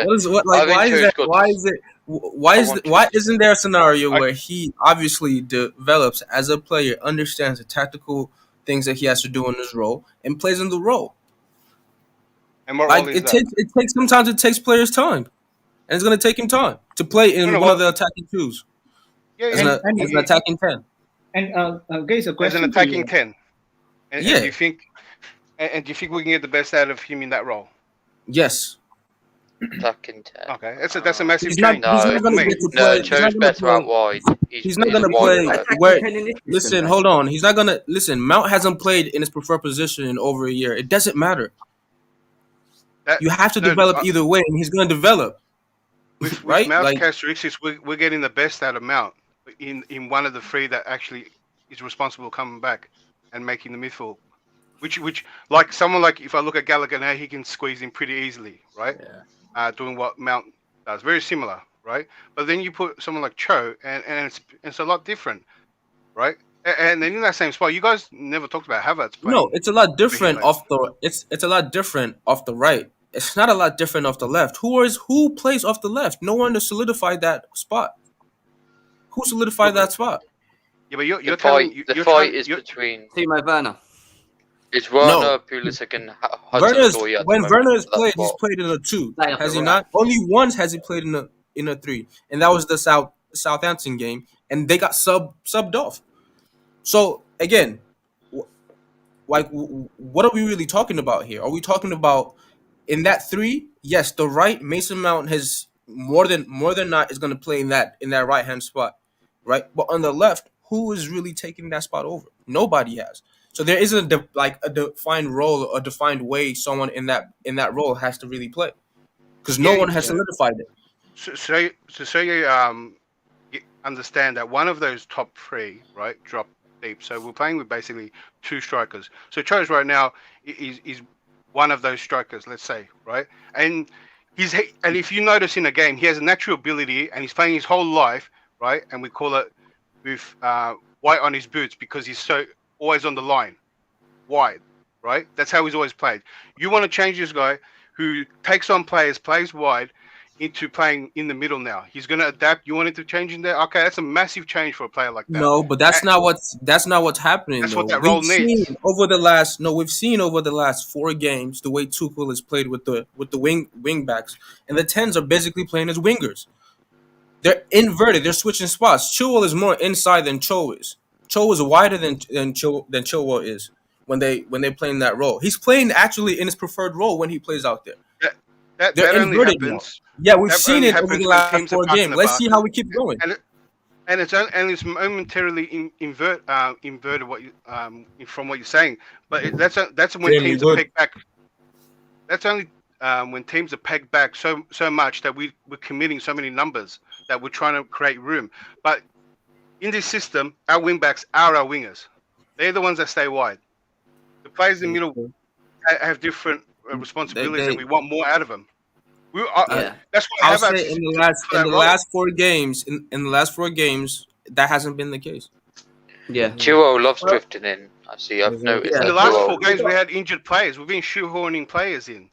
what is what? I Like, think why is Cho's that? got Why this. is it? Why I is? want Why Cho to isn't there a scenario I- where he obviously develops as a player, understands the tactical things that he has to do in his role, and plays in the role? And what Like role is that? it takes sometimes it takes players time, and it's gonna take him time to play in No, one of what? the attacking twos Yeah, as yeah. an as an attacking 10. And guys, a As an question for attacking you. 10. And Yeah. do you think and do you think we can get the best out of him in that role? Yes. Attacking 10. Okay, that's a massive He's not. change. He's No, not For gonna me. get to no, play. He's not Cho's gonna better out play. wide. He's not He's a gonna wider play player. Attacking where. 10 in this system, Listen, though. hold on. He's not gonna listen. Mount hasn't played in his preferred position in over a year. It doesn't matter. That, You have to no, develop either way, and he's gonna develop. with Right? Mount's Like characteristics, we're getting the best out of Mount in one of the three that actually is responsible coming back and making the midfield. Which like someone like if I look at Gallagher now, he can squeeze in pretty easily, right? Doing what Mount does, very similar, right? But then you put someone like Cho, and it's a lot different, right? And then in that same spot, you guys never talked about Havertz playing. no, it's a lot over different here, off the. It's a lot different off the right. It's not a lot different off the left. Who plays off the left? No one to solidify that spot. Who solidified that spot? Yeah, but you're The telling fight, you, the you're fight telling- is you're- between Timo Werner. it's Werner, No. Pulisic, and Werner's Hudson-Odoi at the when moment Werner has for that played, he's spot. played in a 2. Playing off Has the he right. not? Only once has he played in a 3, and that was the Southampton game, and they got subbed off. So again, what are we really talking about here? Are we talking about in that 3? Yes, the right Mason Mount has more than not is going to play in that right hand spot, right? But on the left, who is really taking that spot over? Nobody has. So there isn't a defined role, a defined way someone in that role has to really play, because no one has solidified it. So you understand that one of those top 3, right, drop deep. So we're playing with basically 2 strikers. So Cho's right now is one of those strikers, let's say, right? And if you notice in a game, he has a natural ability, and he's playing his whole life, right? And we call it with white on his boots because he's so always on the line, wide, right? That's how he's always played. You want to change this guy who takes on players, plays wide, into playing in the middle now. He's going to adapt. You want him to change in there? Okay, that's a massive change for a player like that. No, but that's not what's happening. That's though. what that role needs. We've seen over the last 4 games the way Tuchel has played with the wing backs, and the 10s are basically playing as wingers. They're inverted. They're switching spots. Chilwell is more inside than Cho is. Cho is wider than Chilwell is when they play in that role. He's playing actually in his preferred role when he plays out there. That They're only inverted happens. Yeah, we've That seen only it over happens the when last teams are 4 passing games. the Let's ball. see how we keep going. And it's momentarily inverted what you from what you're saying, but that's when Really teams good. are pegged back. That's only when teams are pegged back so much that we're committing so many numbers that we're trying to create room. But in this system, our wing backs are our wingers. They're the ones that stay wide. The players in the middle have different responsibilities, and we want more out of them. That's why I'll Havertz say in the role. last 4 games, that hasn't been the case. Yeah. Chilwell loves drifting in. I've noticed In that. the last Chilwell- 4 games, we had injured players. We've been shoehorning players in,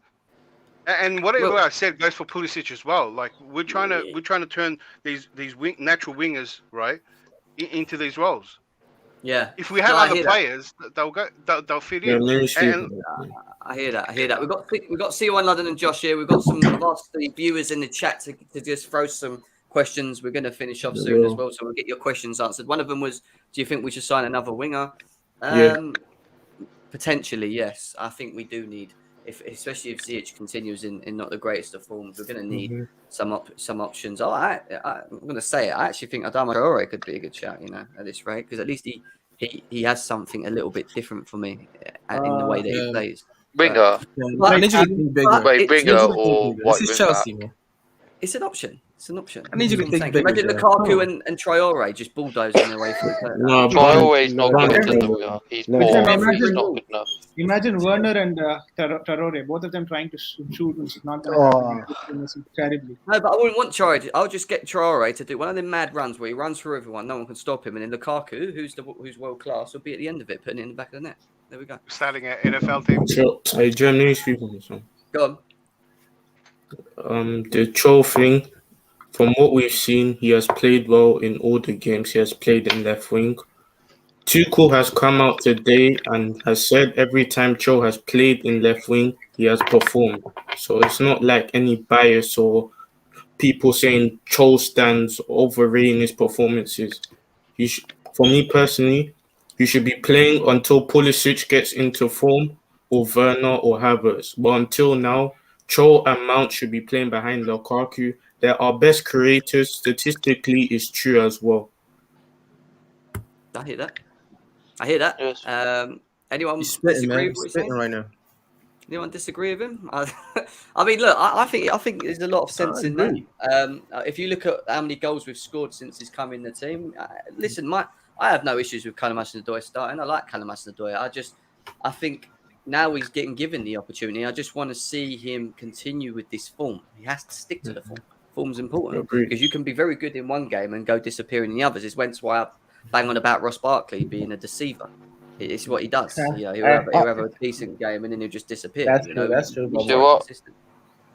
and whatever I said goes for Pulisic as well. Like we're trying to turn these natural wingers right into these roles. Yeah. If we have other players, they'll fit in. I hear that. We've got C1 London and Josh here. We've got some of the viewers in the chat to just throw some questions. We're going to finish off soon as well, so we'll get your questions answered. One of them was, do you think we should sign another winger? Potentially, yes. I think we do need, especially if Ziyech continues in not the greatest of forms, we're going to need some options. I'm going to say it. I actually think Adama Traore could be a good shout, at this rate, because at least he has something a little bit different for me in the way that he plays. Winger. I need you to think bigger. Wait, winger or This white is wing Chelsea, back? man. It's an option. I need you to think bigger. Imagine Lukaku and Traore just bulldozing their way through. No, Traore is not no, good no, as a no, winger. He's no, poor. no. He's not good enough. Imagine Werner and Traore, both of them trying to shoot, and it's not going to happen terribly. No, but I wouldn't want Traore. I'll just get Traore to do one of them mad runs where he runs through everyone, no one can stop him, and then Lukaku, who's world class, will be at the end of it, putting it in the back of the net. There we go. Starting an NFL team. So, Germany speaking. So, Go on. the Cho thing. From what we've seen, he has played well in all the games he has played in left wing. Tuchel has come out today and has said every time Cho has played in left wing, he has performed. So it's not like any bias or people saying Cho stands overrating his performances. For me personally, he should be playing until Pulisic gets into form, or Werner or Havertz. But until now, Cho and Mount should be playing behind Lukaku. They're our best creators. Statistically, is true as well. I hear that. Yes. Anyone He's spitting, disagree man. with what He's he's spitting saying? right now. Anyone disagree with him? I mean, look, I think there's a lot of sense in that. agree. If you look at how many goals we've scored since he's come in the team, listen, I have no issues with Callum Hudson-Odoi starting. I like Callum Hudson-Odoi. I think now he's getting given the opportunity. I just want to see him continue with this form. He has to stick to the form. Form's important because you can be very good in one game and go disappear in the others. It's why I bang on about Ross Barkley being a deceiver. It's what he does. He'll have a decent game and then he'll just disappear. That's true. That's true. You know what?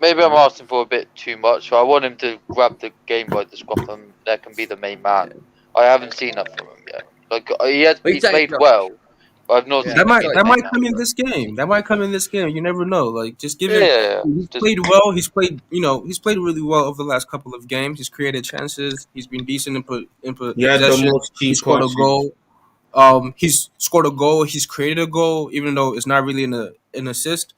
Maybe I'm asking for a bit too much. So I want him to grab the game by the scruff and that can be the main man. I haven't seen that from him yet. Like he's played well, but I've not. That might come in this game. That might come in this game. You never know. Like just give it. He's played well. He's played really well over the last couple of games. He's created chances. He's been decent in possession. He scored a goal. He's scored a goal. He's created a goal, even though it's not really an assist.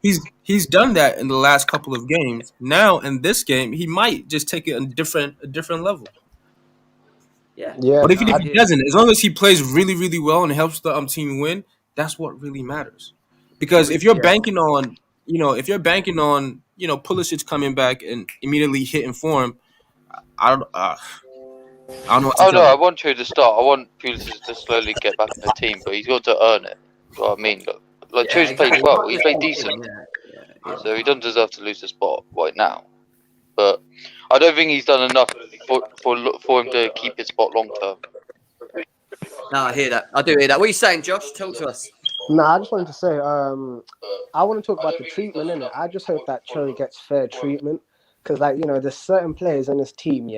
He's done that in the last couple of games. Now in this game, he might just take it a different level. Yeah. But even if he doesn't, as long as he plays really, really well and helps the team win, that's what really matters. Because if you're banking on, Pulisic coming back and immediately hitting form, I don't know what to tell you. I want Cho to start. I want Pulisic to slowly get back in the team, but he's got to earn it. You know what I mean? Like Cho's played well. He's played decent. So he doesn't deserve to lose the spot right now. But I don't think he's done enough for him to keep his spot long term. No, I hear that. I do hear that. What are you saying, Josh? Talk to us. I just wanted to say, I want to talk about the treatment, innit? I just hope that Cho gets fair treatment. Because, there's certain players in this team,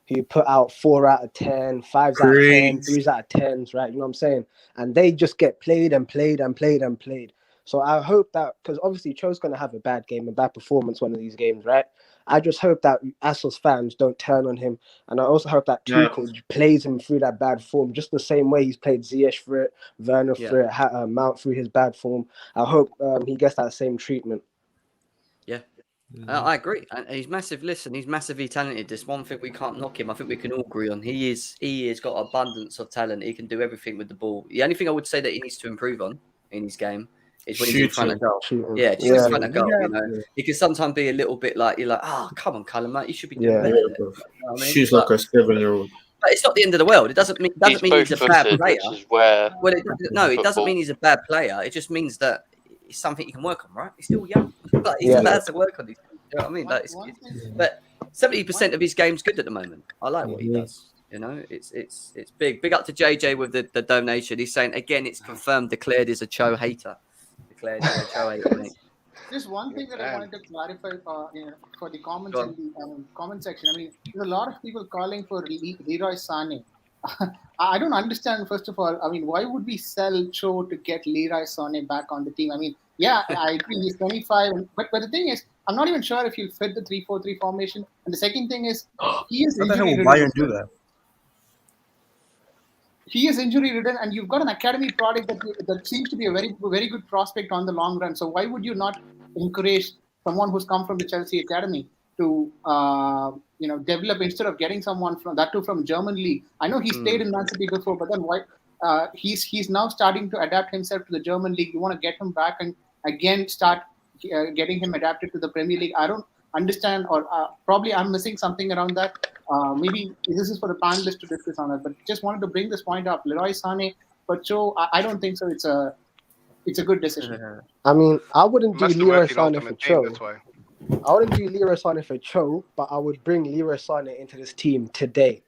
who put out 4 out of 10, 5s out of 10, 3s out of 10s, right? You know what I'm saying? And they just get played and played and played and played. So I hope that, because obviously Cho's going to have a bad game, a bad performance one of these games, right? I just hope that Assos fans don't turn on him. And I also hope that Tuchel plays him through that bad form, just the same way he's played Ziyech for it, Werner for it, Mount through his bad form. I hope he gets that same treatment. Yeah. I agree. And he's massive. Listen, he's massively talented. There's one thing we can't knock him. I think we can all agree on. He has got abundance of talent. He can do everything with the ball. The only thing I would say that he needs to improve on in his game is when he's in front of goal. Yeah, just in front of goal. He can sometimes be a little bit like you're like, come on, Callum, mate, you should be doing better. You know what I mean? She's like a 7-year-old. But it's not the end of the world. It doesn't mean he's a bad player. It doesn't mean he's a bad player. It just means that it's something you can work on, right? He's still young. Like, he's allowed to work on these things. You know what I mean? Like, but 70% of his game's good at the moment. I like what he does. You know, it's big. Big up to JJ with the donation. He's saying again, it's confirmed. Declared is a Cho hater. Just one thing that I wanted to clarify for the comments in the comment section. I mean, there's a lot of people calling for Leroy Sane. I don't understand, first of all, I mean, why would we sell Cho to get Leroy Sane back on the team? I mean, I agree, he's 25. But the thing is, I'm not even sure if he'll fit the 3-4-3 formation. And the second thing is, he is injury ridden. Bayern do that? He is injury ridden, and you've got an academy product that seems to be a very, very good prospect on the long run. So why would you not encourage someone who's come from the Chelsea academy to develop instead of getting someone from German league? I know he's played in Man City before, but then why? He's now starting to adapt himself to the German league. You want to get him back and again start getting him adapted to the Premier League. I don't understand, or probably I'm missing something around that. Maybe this is for the panelists to discuss on it, but just wanted to bring this point up. Leroy Sane for Cho, I don't think so. It's a good decision. I mean, I wouldn't do Leroy Sane for Cho. I wouldn't do Leroy Sane for Cho, but I would bring Leroy Sane into this team today.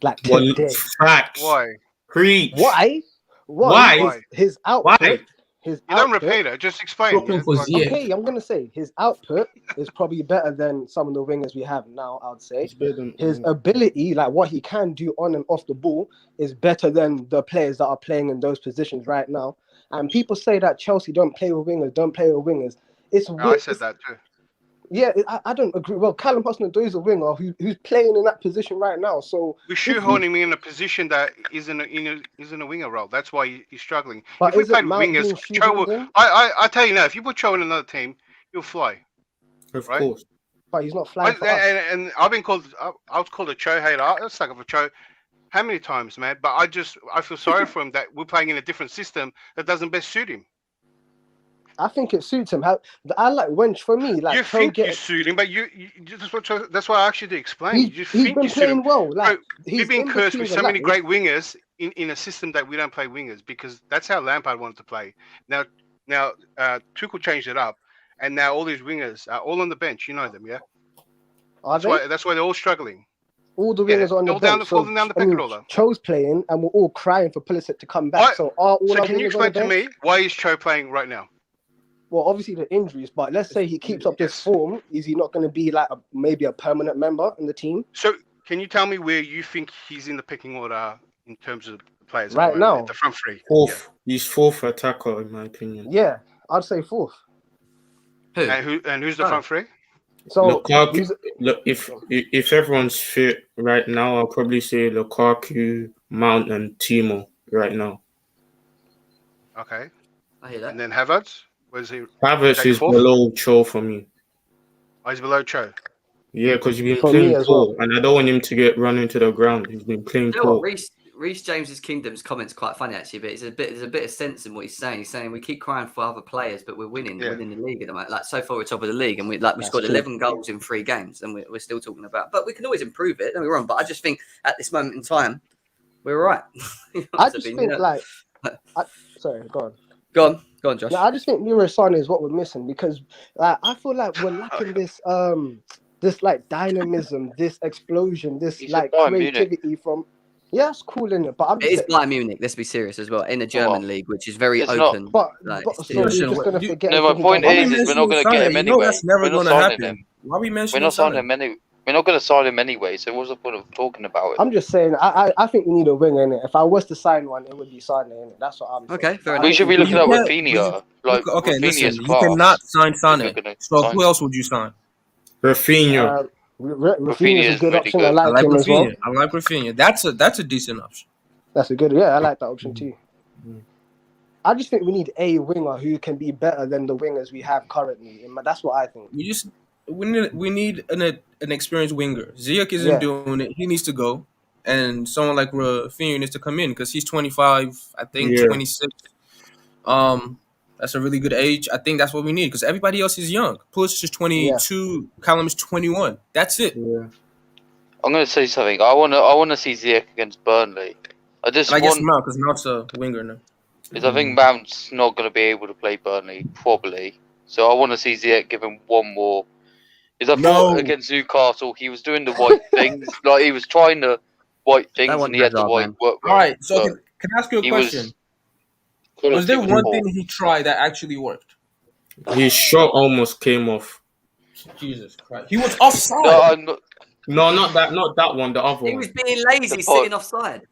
Like today. Facts. Why? Preach. Why? One, Why? his Why? output, his You don't output. repeat it. Just explain. Swapping Yeah? for Like, Ziyech. Okay, I'm gonna say his output is probably better than some of the wingers we have now. I'd say It's better than his ability, like what he can do on and off the ball, is better than the players that are playing in those positions right now. And people say that Chelsea don't play with wingers. It's I weird. said that too. Yeah, I don't agree. Well, Callum Hudson-Odoi is a winger who's playing in that position right now. So We're if we, shoehorning him in a position that isn't a winger role. That's why he's struggling. but If we is it played with Mount wingers, being Cho shoehorned will. in? I tell you now, if you put Cho in another team, he'll fly. Of Right? course. But he's not flying for us. And I've been called. I was called a Cho hater. Let's suck up for Cho. How many times, man? But I feel sorry for him that we're playing in a different system that doesn't best suit him. I think it suits him. I like when for me, like You Cho think you get. suit him, but that's why I asked you to explain. You He's think been you suit him. playing well. Like We've he's been in cursed between with the so many lines. great wingers in a system that we don't play wingers because that's how Lampard wanted to play. Now Tuchel changed it up, and now all these wingers are all on the bench. You know them, yeah. Are That's why they're all struggling. all the Yeah, wingers are on the all down bench. the falling down the I mean, pecking order. Cho's playing, and we're all crying for Pulisic to come back. Why- So are all So our can you wingers on the explain to bench? me why is Cho playing right now? Well, obviously the injuries, but let's say he keeps up this form. Is he not going to be like maybe a permanent member in the team So can you tell me where you think he's in the picking order in terms of the players right at the moment, now? the front three? Fourth. He's fourth attacker in my opinion. Yeah, I'd say fourth. Who? And who's the front three? So Lukaku. he's- Look, if everyone's fit right now, I'll probably say Lukaku, Mount, and Timo right now. Okay. I hear that. And then Havertz, where's he? Havertz Take is fourth? below Cho for me. Oh, he's below Cho. Yeah, because he's been For me playing as poor, well. and I don't want him to get run into the ground. He's been playing You know what? poor. Reece James's Kingdom's comments quite funny actually, but there's a bit of sense in what he's saying. He's saying we keep crying for other players, but we're winning the league at the moment. Like so far, we're top of the league, and we That's scored true. 11 goals in 3 games, and we're still talking about. But we can always improve it. Don't get me wrong, but I just think at this moment in time, we're all right. You know I what just mean? think You know? like, sorry, go on. Go on, Josh. Yeah, I just think Leroy Sane is what we're missing because like I feel like we're lacking this like dynamism, this explosion, this He's like at Bayern Munich. creativity from. Yeah, it's cool in it, but I'm It just is Bayern Munich. Let's be serious as well in the German league, which is very It's not. open. But it's so you're different. just gonna forget. No, my everything point he is, does. we're not going to get him You know anyway. that's never We're not going to signing happen. him. Why are we We're mentioning not signing Salah? him anyway. We're not going to sign him anyway. So what's the point of talking about it? I'm just saying, I think we need a winger in it. If I was to sign one, it would be Sane in it. That's what I'm saying. Okay, fair I enough. We think should be we looking need- at Rafinha. Like Okay, Rafinha's listen, you class. cannot sign If we're Sane. gonna So sign who him. else would you sign? Rafinha. Rafinha is a good pretty option. good. I I like like him as well. Rafinha. I like Rafinha. That's a decent option. That's a good. Yeah, I like that option too. I just think we need a winger who can be better than the wingers we have currently. That's what I think. We need an experienced winger. Ziyech isn't Yeah. doing it. He needs to go, and someone like Rafinha needs to come in because he's 25. I think Yeah. 26. That's a really good age. I think that's what we need because everybody else is young. Pulisic is 22. Callum is 21. That's it. Yeah. I'm going to say something. I want to see Ziyech against Burnley. I just And I guess want Mount because Mount's a winger now. because I think Mount's not going to be able to play Burnley probably. So I want to see Ziyech give him one more. Because I thought against Newcastle he was doing the right things, like he was trying the right things That and he had the wasn't right work. All right. So but can I ask you a he question? quality Was there one poor. thing he tried that actually worked? His shot almost came off. Jesus Christ. He was offside. No, I'm not. No, not that one. The other He one. was being lazy, The sitting offside.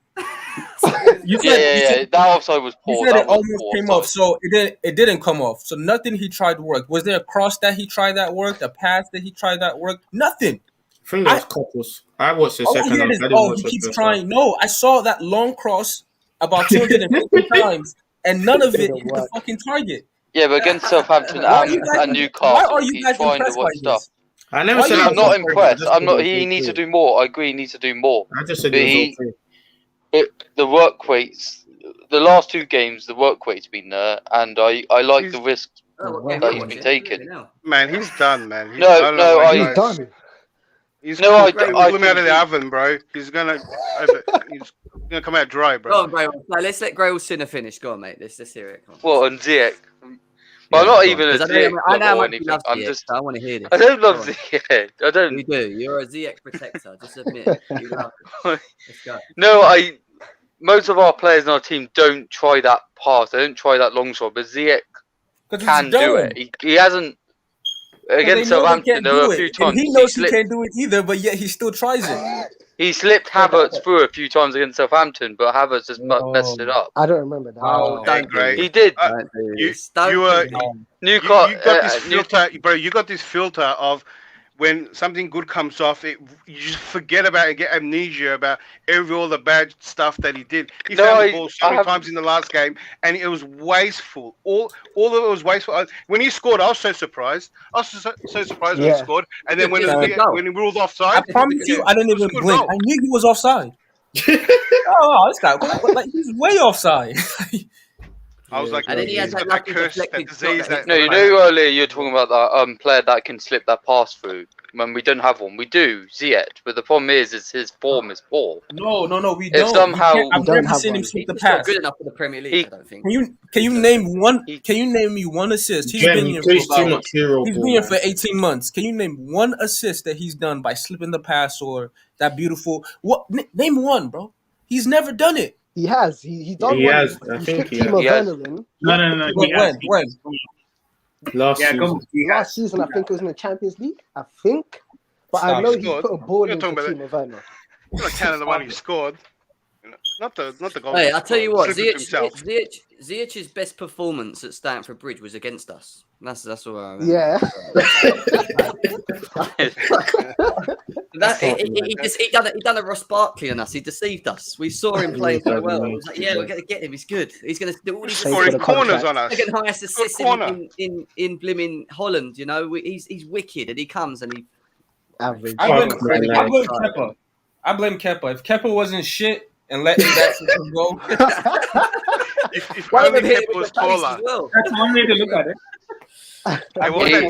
You Yeah, said that offside was you poor. said That it was almost poor came offside. off, so it didn't come off. So nothing he tried worked. Was there a cross that he tried that worked? A pass that he tried that worked? Nothing. I think there was couples. I watched the All I second hear half. is, I didn't oh, watch he the keeps first trying. half. No, I saw that long cross about 250 times, and none of it Didn't hit the work. fucking target. Yeah, but against Southampton Why are you guys? and Why Newcastle, are you he's guys trying the impressed right by stuff. this? I never Why said you- I I'm was not impressed, impressed. I I'm just not. said it He was needs to okay. do more. I agree. He needs to do more. I just said But it was okay. the work rates, the last 2 games, the work rate's been there, and I like the risk that he's been taking. Man, he's done, man. No, I don't know no, why you He's guys- done. He's No, I pull him out of the oven, bro. He's gonna come out dry, Go bro. on, Grail. No, let's let Grail Sinner finish. Go on, mate. Let's hear it. Come on. Well, and Ziyech. Yeah, Well, I'm not go on. even a 'Cause Ziyech I know how lover or much you anything. love I'm Ziyech, just. so I want to hear this. I don't love Go on. Ziyech. I don't. You do. You're a Ziyech protector. Just admit it. You love it. Let's go. No, most of our players in our team don't try that pass. They don't try that long shot. But Ziyech can do it. He hasn't. Against Southampton, there were a few times he knows he can't do it either, but yet he still tries it. He slipped Havertz through a few times against Southampton, but Havertz just messed it up. I don't remember that. Oh, don't do He it. did. You Newcastle. got this filter, bro. You got this filter of when something good comes off, you just forget about it, get amnesia about all the bad stuff that he did. He found the ball so many times in the last game, and it was wasteful. All of it was wasteful. When he scored, I was so surprised. I was so surprised when he scored, and then when he ruled offside, I promise you, I didn't even blink. I knew he was offside. This guy, like he's way offside. I was like, and then he has that curse, that disease. No, you know earlier you were talking about that player that can slip that pass through. When we don't have one, we do Ziyech, but the problem is his form is poor. No, we if don't. Somehow, I've never seen him slip the pass. Not good enough for the Premier League, I don't think. Can you name one? Can you name me one assist? He's been here for 18 months. Can you name one assist that he's done by slipping the pass or that beautiful? Name one, bro. He's never done it. He has. He's done one. He has. I think he has. No. When? Last season, I think it was in the Champions League. I think, but I know he put a ball in for Timo Werner. You're not counting the one he scored. Not the goal. Hey, I'll tell you what. Ziyech's best performance at Stamford Bridge was against us. That's all I remember. Yeah. He done a Ross Barkley on us. He deceived us. We saw him playing so well. I was like, yeah, we're going to get him. He's good. He's going to do all these scoring corners on us. Second highest assist in blimmin' Holland. You know, he's wicked, and he comes and he. Average. I blame Kepa. If Kepa wasn't shit and let Jackson go, if only Kepa was taller. That's one way to look at it.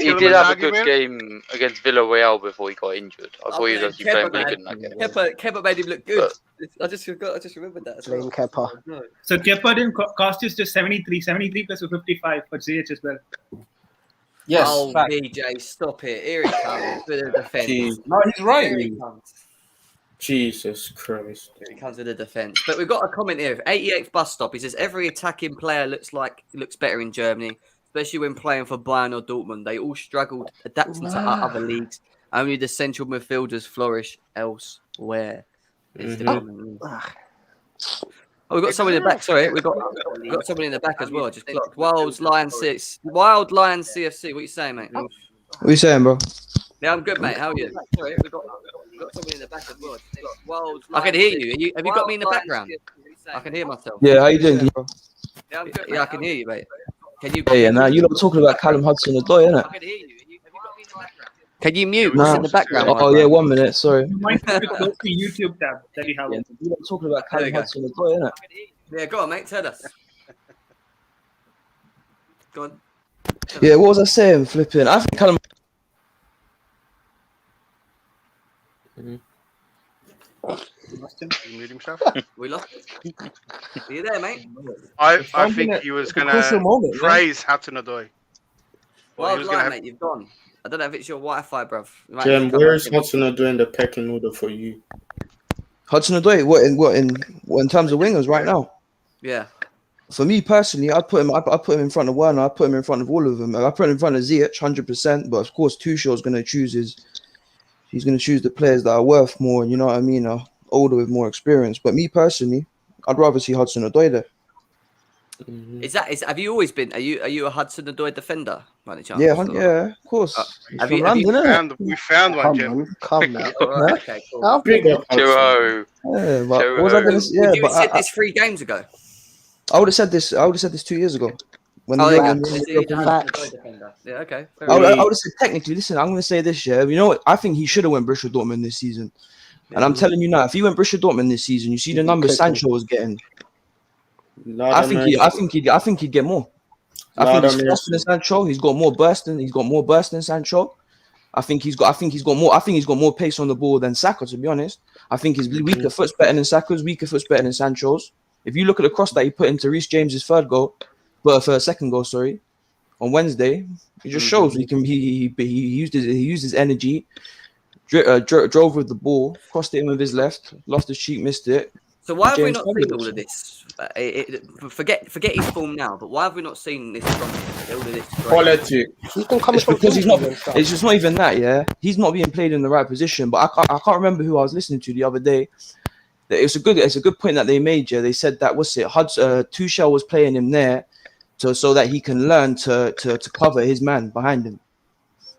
He did have a good game against Villarreal before he got injured. I thought he was actually playing really good in that game. Kepa made him look good. I just remembered that. Blame Kepa. So Kepa didn't cost us just 73 plus 55 for Ziyech as well. yes. Oh, fact. BJ, stop it. Here he comes with the defence. No, he's right. Here he comes. Jesus Christ. Here he comes with the defence. But we've got a comment here. 88th bus stop. He says, every attacking player looks better in Germany, especially when playing for Bayern or Dortmund. They all struggled adapting to other leagues. Only the central midfielders flourish elsewhere. Is the comment. Oh, we've got someone in the back. Sorry, we've got someone in the back as well. I just clocked. Wild Lion CFC. What are you saying, mate? What are you saying, bro? Yeah, I'm good, mate. How are you? Sorry, we've got someone in the back as well. I can hear you. Have you got me in the background? I can hear myself. Yeah, how you doing, bro? Yeah, I'm good. Yeah, I can hear you, mate. Can you? Yeah, now you're not talking about Callum Hudson-Odoi, innit? I can hear you. Have you got me in the background? Can you mute what's in the background? Oh, yeah, 1 minute, sorry. You might have to close the YouTube tab that you have. Yeah, you're not talking about Callum Hudson-Odoi, innit? Yeah, go on, mate. Tell us. Go on. Yeah, what was I saying? Flipping. I think Callum. He muted himself. We lost him. Are you there, mate? I think he was going to praise Hudson-Odoi. Wild Lion, mate, you've gone. I don't know if it's your Wi-Fi, bruv. Jem, where is Hudson-Odoi in the pecking order for you? Hudson-Odoi, what in terms of wingers right now? Yeah. For me personally, I'd put him in front of Werner. I'd put him in front of all of them. I put him in front of Ziyech, 100%. But of course, Tuchel's going to choose he's going to choose the players that are worth more. You know what I mean? Are older with more experience. But me personally, I'd rather see Hudson-Odoi there. Have you always been? Are you a Hudson-Odoi defender by any chance? Yeah, of course. We found one, Jim. Come on. Okay, cool. Joe. Yeah, but what was I going to say? Would you have said this 3 games ago? I would have said this. 2 years ago. When Yeah, okay. I would have said technically. Listen, I'm going to say this. Yeah, you know what? I think he should have went Borussia Dortmund this season. And I'm telling you now, if he went Borussia Dortmund this season, you see the numbers Sancho was getting. I think he'd get more. I think he's faster than Sancho. He's got more burst than Sancho. I think he's got more pace on the ball than Saka, to be honest. I think his weaker foot's better than Saka's, weaker foot's better than Sancho's. If you look at the cross that he put into Reece James' second goal, on Wednesday, it just shows he used his energy, drove with the ball, crossed it in with his left, lost his cheek, missed it. So why have we James not covered seen it, all so. of this? Forget his form now, but why have we not seen this from all of this? Quality. He's been coming It's from because he's not. injuries and stuff. It's just not even that. Yeah, he's not being played in the right position. But I can't remember who I was listening to the other day. It's a good point that they made. Yeah, they said that Tuchel was playing him there, so that he can learn to cover his man behind him.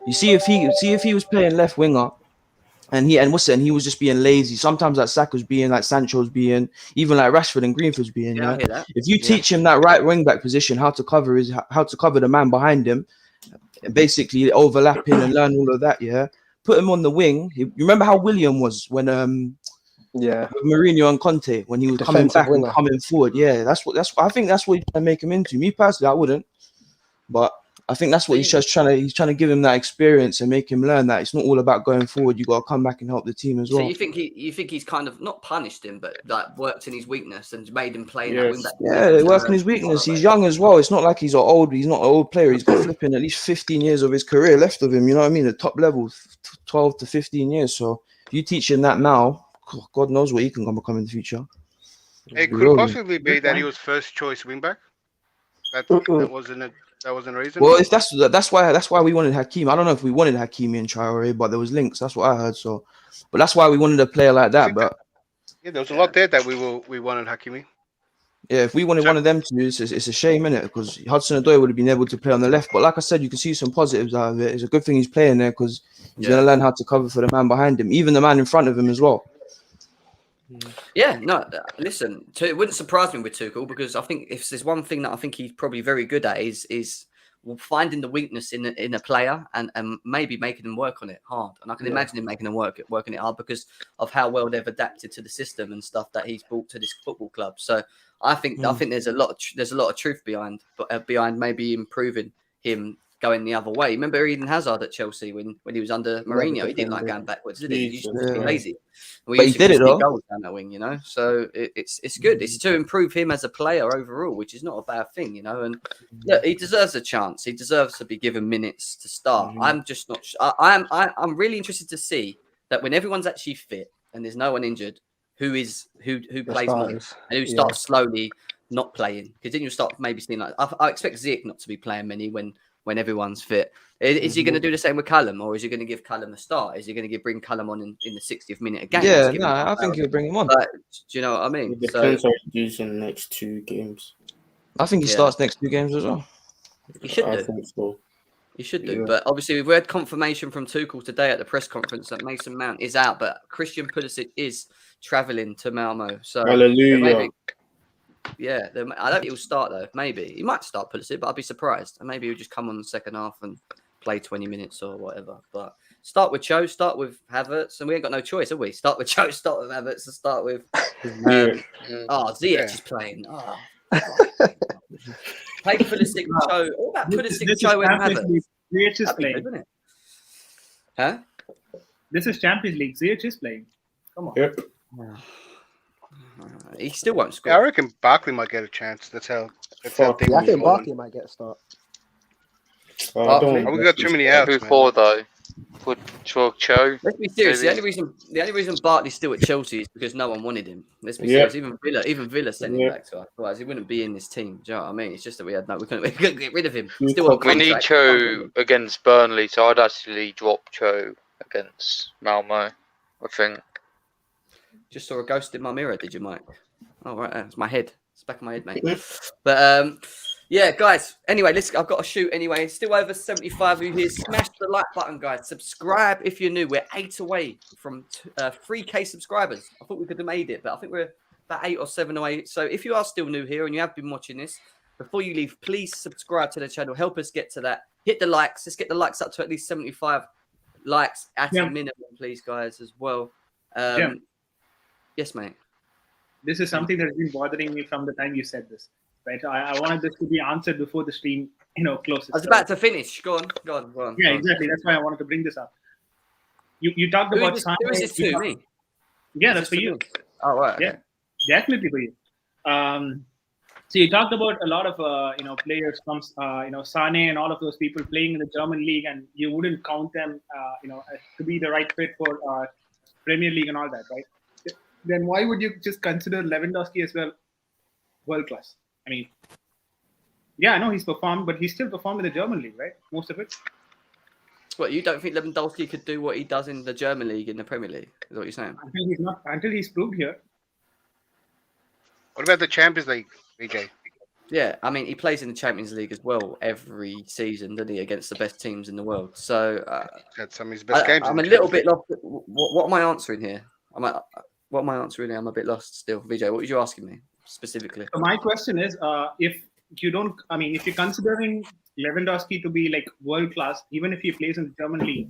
You see if he was playing left winger, and he was just being lazy. Sometimes like Saka's being, like Sancho's being, even like Rashford and Greenford's being. Yeah, I hear that. If you teach him that right wing back position, how to cover the man behind him, basically overlapping and learn all of that. Yeah, put him on the wing. You remember how William was when with Mourinho and Conte when he was coming Defensive back winger. and coming forward. Yeah, I think that's what he's trying to make him into. Me personally, I wouldn't, but I think that's what he's trying to give him that experience and make him learn that it's not all about going forward. You got to come back and help the team as well. So you think he's kind of not punished him, but like worked in his weakness and made him play in that wing back. Yeah, working his weakness. He's young as well. It's not like he's old. He's not an old player. He's got flipping at least 15 years of his career left of him. You know what I mean? At top level, 12 to 15 years. So if you teach him that now, God knows what he can become in the future. It could possibly be that he was first choice wingback. That wasn't a reason. Well, if that's why we wanted Hakim. I don't know if we wanted Hakimi and Traore, but there was links. That's what I heard. So, but that's why we wanted a player like that. But yeah, there was a lot there that we wanted Hakimi. yeah, if we wanted one of them to, it's a shame, innit? Because Hudson-Odoi would have been able to play on the left. But like I said, you can see some positives out of it. It's a good thing he's playing there because he's going to learn how to cover for the man behind him, even the man in front of him as well. Yeah, no, listen, it wouldn't surprise me with Tuchel because I think if there's one thing that I think he's probably very good at is finding the weakness in a player and maybe making them work on it hard. And I can imagine him making them working it hard because of how well they've adapted to the system and stuff that he's brought to this football club. So I think there's a lot of truth behind maybe improving him going the other way. Remember Eden Hazard at Chelsea when he was under Mourinho? He didn't like going backwards, did he? He used to be lazy. But he did it though. Goals down that wing, you know. So it's good. It's to improve him as a player overall, which is not a bad thing, you know. And look, he deserves a chance. He deserves to be given minutes to start. I'm just not. I'm really interested to see that when everyone's actually fit and there's no one injured, who plays more and who starts slowly not playing. Because then you'll start maybe seeing like I expect Ziyech not to be playing many when everyone's fit. Is he going to do the same with Callum, or is he going to give Callum a start? Is he going to bring Callum on in the 60th minute again? Yeah, no, I think he'll bring him on. But, do you know what I mean? It depends how he does in the next 2 games. I think he starts next 2 games as well. He should do. I think so. He should do. But obviously, we've had confirmation from Tuchel today at the press conference that Mason Mount is out, but Christian Pulisic is travelling to Malmo. So hallelujah. I don't think he'll start though. Maybe he might start Pulisic, but I'd be surprised. And maybe he'll just come on the second half and play 20 minutes or whatever. But start with Cho, start with Havertz, and we ain't got no choice, have we? Start with Cho, start with Havertz, and start with Ziyech is playing. Play Pulisic, Cho. What about Pulisic, Cho, and Havertz? Ziyech is playing, isn't it? Huh? This is Champions League. Ziyech is playing. Come on. Yep. He still won't score. Yeah, I reckon Barkley might get a chance. That's how I think Barkley might get a start. We got too many outs. Who for though? For Cho? Let's be serious. The only reason Barkley's still at Chelsea is because no one wanted him. Let's be serious. Even Villa sent him back to us. Otherwise, he wouldn't be in this team. Do you know what I mean? It's just that we couldn't get rid of him. Still we need Cho against Burnley, so I'd actually drop Cho against Malmo. I think. Just saw a ghost in my mirror, did you, Mike? Oh, right, it's my head. It's back of my head, mate. But, yeah, guys, anyway, I've got to shoot anyway. Still over 75 of you here. Smash the like button, guys. Subscribe if you're new. We're 8 away from 3K subscribers. I thought we could have made it, but I think we're about 8 or 7 away. So if you are still new here and you have been watching this, before you leave, please subscribe to the channel. Help us get to that. Hit the likes. Let's get the likes up to at least 75 likes at a minimum, please, guys, as well. Yes, mate. This is something that has been bothering me from the time you said this. Right, I wanted this to be answered before the stream, closes. I was about to finish. Go on. Yeah, exactly. That's why I wanted to bring this up. You talked about Sane. Who is this to me? Yeah, that's for you. Oh, right. Yeah, definitely for you. So you talked about a lot of players from Sane and all of those people playing in the German league, and you wouldn't count them to be the right fit for Premier League and all that, right? then why would you just consider Lewandowski as well world class? I mean, yeah, I know he's performed, but he still performed in the German league, right? Most of it. What, you don't think Lewandowski could do what he does in the German league in the Premier League? Is what you're saying? Until he's proved here. What about the Champions League, VJ? Yeah, I mean, he plays in the Champions League as well every season, doesn't he, against the best teams in the world? So Had some of his best games. I'm a little bit lost. What am I answering here? What am I answering here? I'm a bit lost still. VJ, what was you asking me specifically? So my question is, if you're considering Lewandowski to be like world class, even if he plays in the German league,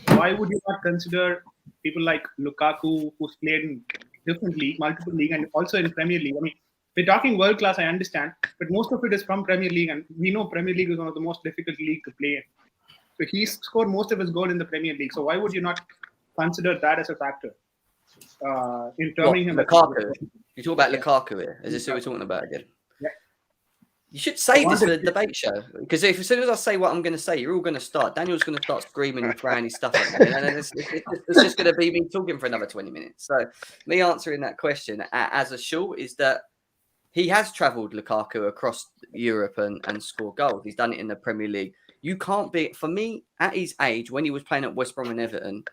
why would you not consider people like Lukaku, who's played in different league, multiple league, and also in Premier League? I mean, we're talking world class, I understand, but most of it is from Premier League, and we know Premier League is one of the most difficult league to play in. So he's scored most of his goal in the Premier League. So why would you not consider that as a factor in terming him? Lukaku. You talk about Lukaku here. Is this who we're talking about again? Yeah. You should say this for the debate show, because as soon as I say what I'm going to say, you're all going to start. Daniel's going to start screaming and throwing his stuff at me, and then it's just going to be me talking for another 20 minutes. So me answering that question as a short is that he has travelled, Lukaku, across Europe and scored goals. He's done it in the Premier League. You can't be, for me, at his age, when he was playing at West Brom and Everton,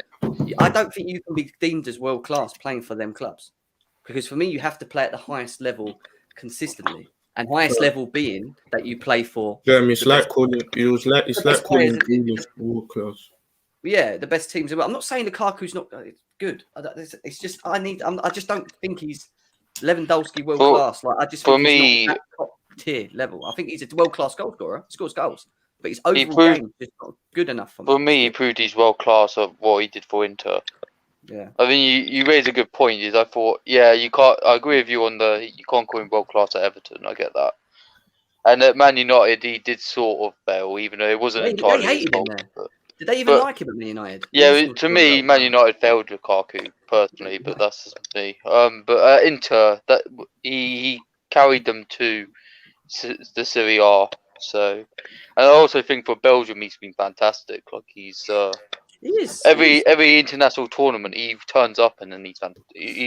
I don't think you can be deemed as world class playing for them clubs. Because for me, you have to play at the highest level consistently. And highest level being that you play for. Jeremy, it's like calling Grealish world class. Yeah, the best teams. I'm not saying Lukaku's not good. It's just I just don't think he's Lewandowski world class. Like I just think he's not that top tier level. I think he's a world class goal scorer. He scores goals, but his overall game is just not good enough for me. For me, he proved he's world class of what he did for Inter. Yeah, I mean, you raise a good point. Is I thought, yeah, you can't. I agree with you on you can't call him world class at Everton. I get that. And at Man United, he did sort of fail, even though it wasn't entirely his fault. Did they even like him at Man United? Yeah, to me, Man United failed Lukaku personally, but that's just me. But at Inter, that he carried them to the Serie A. So, and I also think for Belgium, he's been fantastic. Like he's every international tournament, he turns up and then he's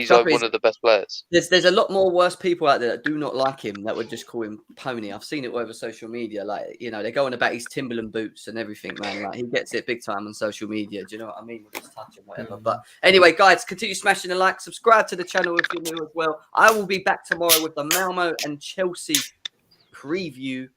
like one of the best players. There's a lot more worse people out there that do not like him that would just call him Pony. I've seen it all over social media. Like, you know, they're going about his Timberland boots and everything, man. Like he gets it big time on social media. Do you know what I mean? With his touch and whatever. But anyway, guys, continue smashing the like, subscribe to the channel if you're new as well. I will be back tomorrow with the Malmo and Chelsea preview,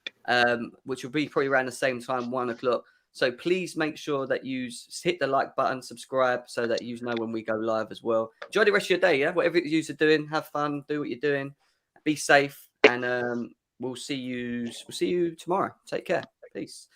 which will be probably around the same time, 1 o'clock. So please make sure that you hit the like button, subscribe, so that you know when we go live as well. Enjoy the rest of your day, yeah? Whatever you are doing, have fun, do what you're doing, be safe, and we'll see you tomorrow. Take care. Peace.